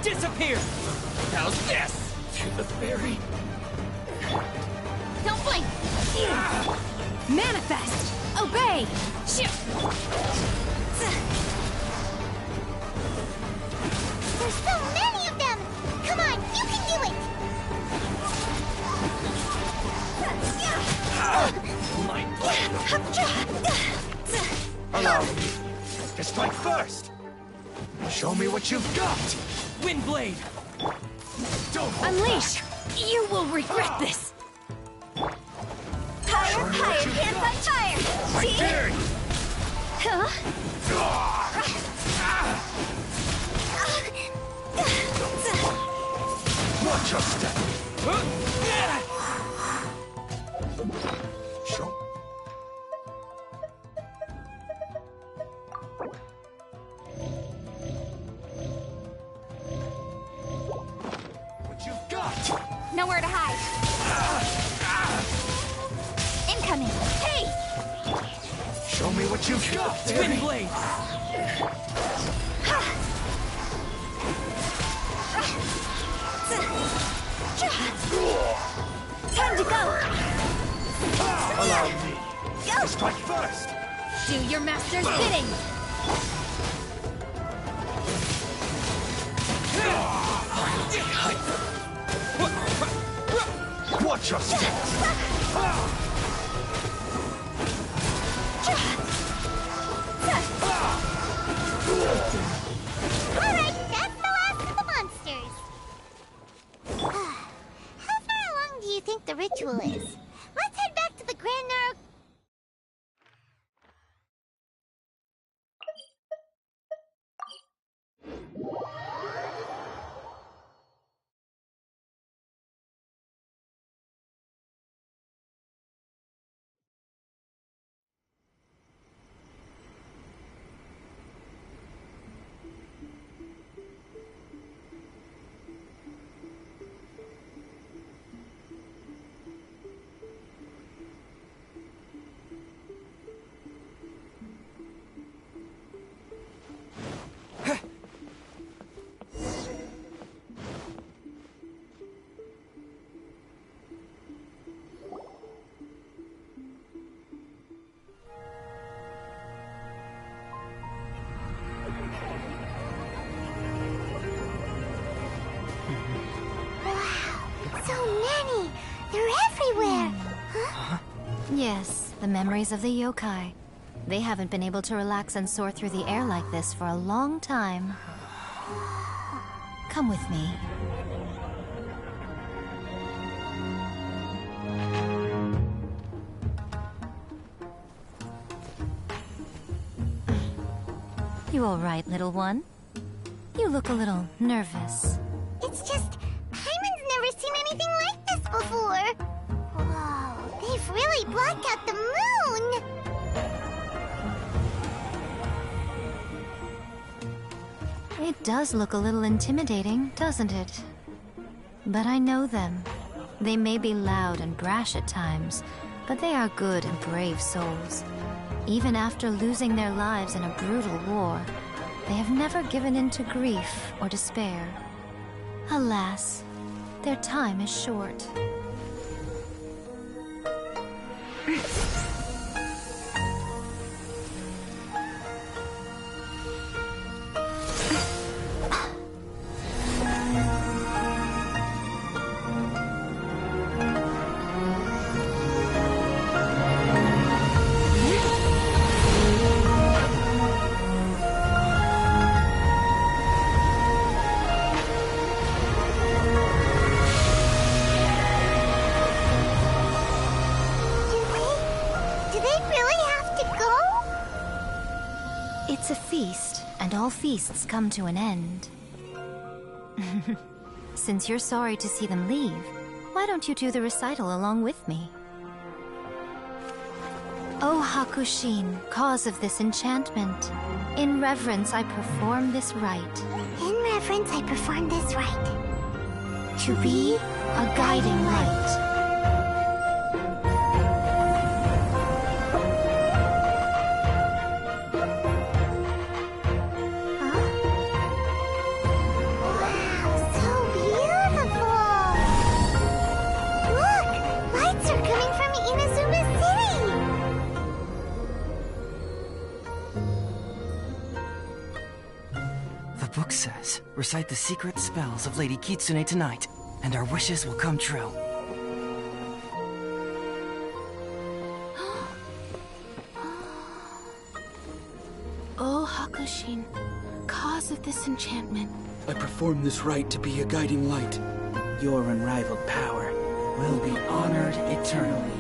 Disappear! How's this? To the berry. Don't blink. Manifest! Obey! There's so many of them. Come on, you can do it. My blade! Allow me to strike first! Show me what you've got! Wind blade! Don't hold Unleash! You will regret this! Higher, higher, can't fight fire. My See? beard! Huh? Watch your step! Show. What you've got! Nowhere to hide. Incoming. Hey! Show me what you've got! Wind blade! Time to go. Allow me to strike first! Do your master's bidding! Watch your step! Alright, that's the last of the monsters. How far along do you think the ritual is? Let's head back to the Grand Naro... Yes, the memories of the yokai. They haven't been able to relax and soar through the air like this for a long time. Come with me. You all right, little one? You look a little nervous. It's just, Paimon's never seen anything like this before. Whoa, they've really blocked out the moon! It does look a little intimidating, doesn't it? But I know them. They may be loud and brash at times, but they are good and brave souls. Even after losing their lives in a brutal war, they have never given in to grief or despair. Alas, their time is short. It's a feast, and all feasts come to an end. Since you're sorry to see them leave, why don't you do the recital along with me? O Hakushin, cause of this enchantment, in reverence I perform this rite. In reverence I perform this rite. To be a guiding light. The book says, recite the secret spells of Lady Kitsune tonight, and our wishes will come true. O Hakushin, cause of this enchantment. I perform this rite to be a guiding light. Your unrivaled power will be honored eternally.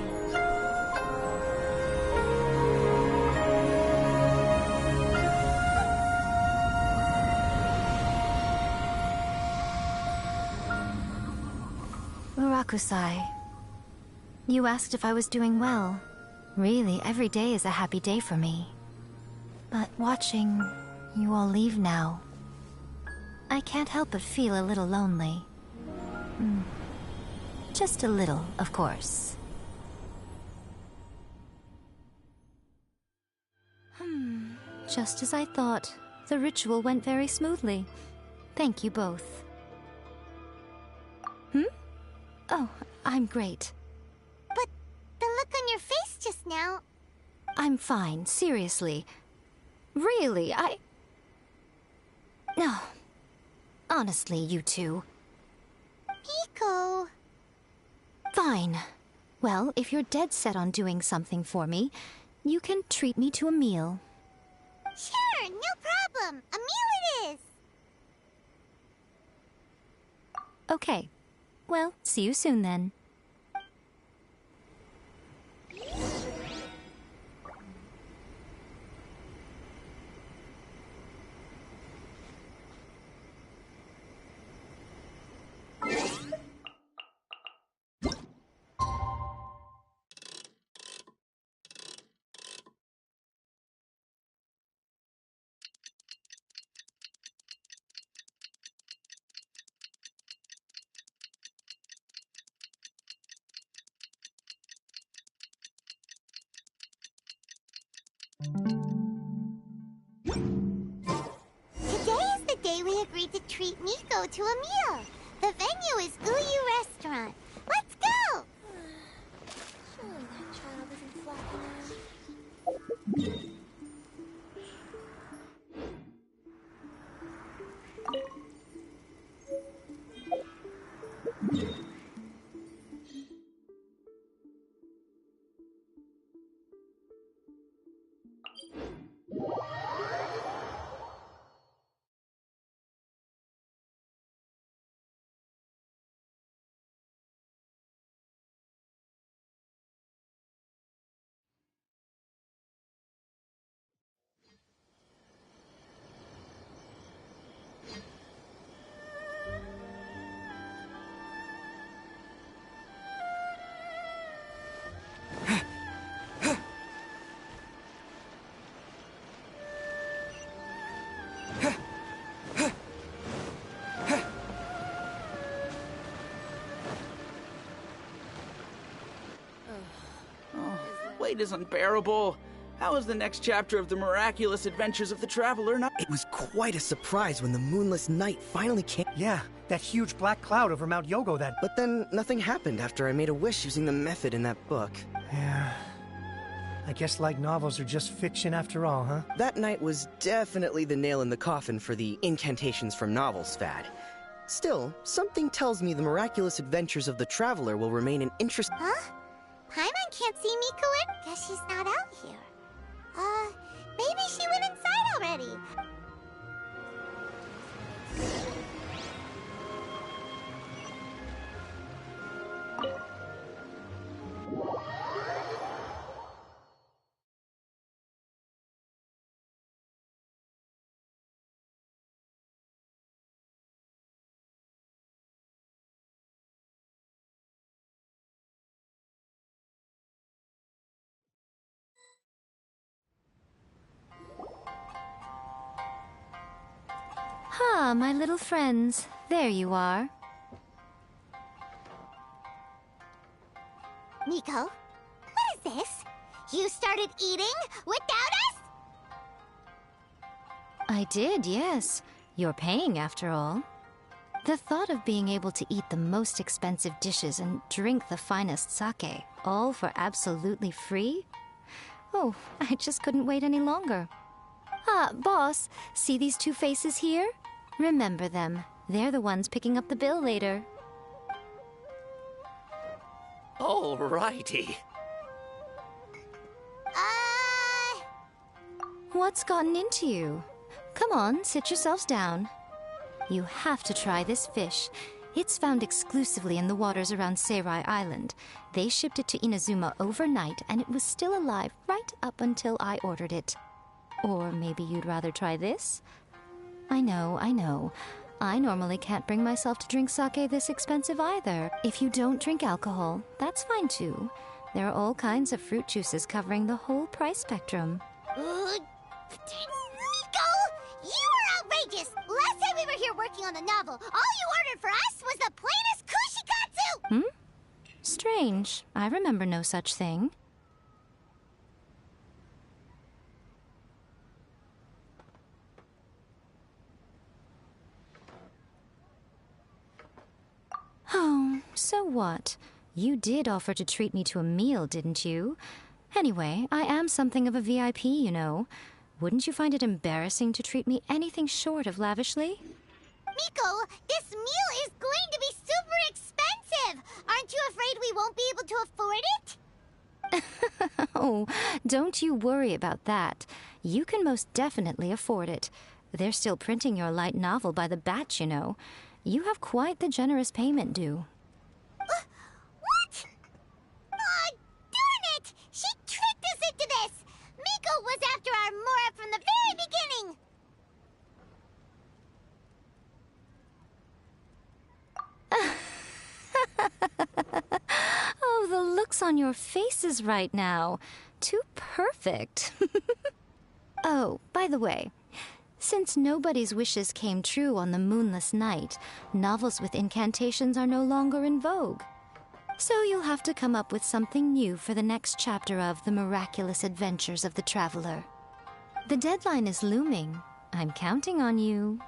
Murakusai, you asked if I was doing well. Really, every day is a happy day for me. But watching you all leave now, I can't help but feel a little lonely. Just a little, of course. Just as I thought. The ritual went very smoothly. Thank you both. Oh, I'm great. But the look on your face just now... I'm fine, seriously. Really, No. Honestly, you two. Miko... Fine. Well, if you're dead set on doing something for me, you can treat me to a meal. Sure, no problem. A meal it is. Okay. Well, see you soon then. Today is the day we agreed to treat Miko to a meal. The venue is Uyu Restaurant. Let's go! Surely that child isn't flapping out. light is unbearable. How is the next chapter of the miraculous adventures of the Traveler not— It was quite a surprise when the moonless night finally came. Yeah, that huge black cloud over Mount Yogo that— But then nothing happened after I made a wish using the method in that book. Yeah. I guess light novels are just fiction after all, huh? That night was definitely the nail in the coffin for the incantations from novels fad. Still, something tells me the miraculous adventures of the Traveler will remain an interest— Huh? Paimon can't see Miko in? Guess she's not out here. Maybe she went inside already. Ah, my little friends. There you are. Miko, what is this? You started eating without us? I did, yes. You're paying, after all. The thought of being able to eat the most expensive dishes and drink the finest sake, all for absolutely free? Oh, I just couldn't wait any longer. Ah, boss, see these two faces here? Remember them. They're the ones picking up the bill later. Alrighty. What's gotten into you? Come on, sit yourselves down. You have to try this fish. It's found exclusively in the waters around Seirai Island. They shipped it to Inazuma overnight, and it was still alive right up until I ordered it. Or maybe you'd rather try this? I know. I normally can't bring myself to drink sake this expensive either. If you don't drink alcohol, that's fine too. There are all kinds of fruit juices covering the whole price spectrum. Miko! You are outrageous! Last time we were here working on the novel, all you ordered for us was the plainest kushikatsu! Strange. I remember no such thing. Oh, so what? You did offer to treat me to a meal, didn't you? Anyway, I am something of a VIP, you know. Wouldn't you find it embarrassing to treat me anything short of lavishly? Miko, this meal is going to be super expensive! Aren't you afraid we won't be able to afford it? Oh, don't you worry about that. You can most definitely afford it. They're still printing your light novel by the batch, you know. You have quite the generous payment due. What? Darn it! She tricked us into this! Miko was after our Mora from the very beginning! Oh, the looks on your faces right now. Too perfect. Oh, by the way, since nobody's wishes came true on the moonless night, novels with incantations are no longer in vogue. So you'll have to come up with something new for the next chapter of The Miraculous Adventures of the Traveler. The deadline is looming. I'm counting on you.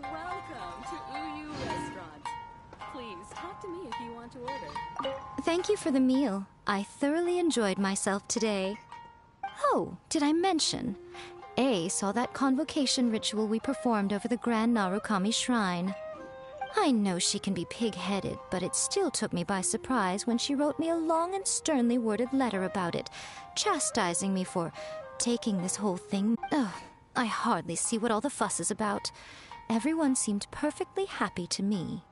Welcome to Uyu Restaurant. Please talk to me if you want to order. Thank you for the meal. I thoroughly enjoyed myself today. Oh, did I mention? A saw that convocation ritual we performed over the Grand Narukami Shrine. I know she can be pig-headed, but it still took me by surprise when she wrote me a long and sternly worded letter about it, chastising me for taking this whole thing. Ugh, I hardly see what all the fuss is about. Everyone seemed perfectly happy to me.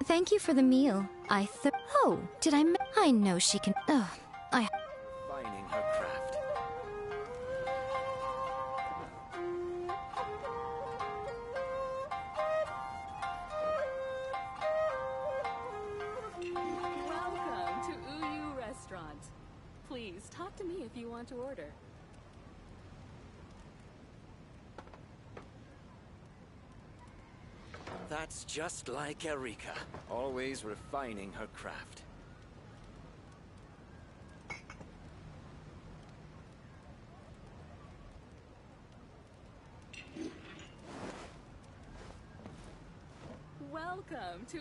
Thank you for the meal. Oh, did I know she can. Refining her craft. Welcome to Uyu Restaurant. Please talk to me if you want to order. That's just like Erika, always refining her craft. Welcome to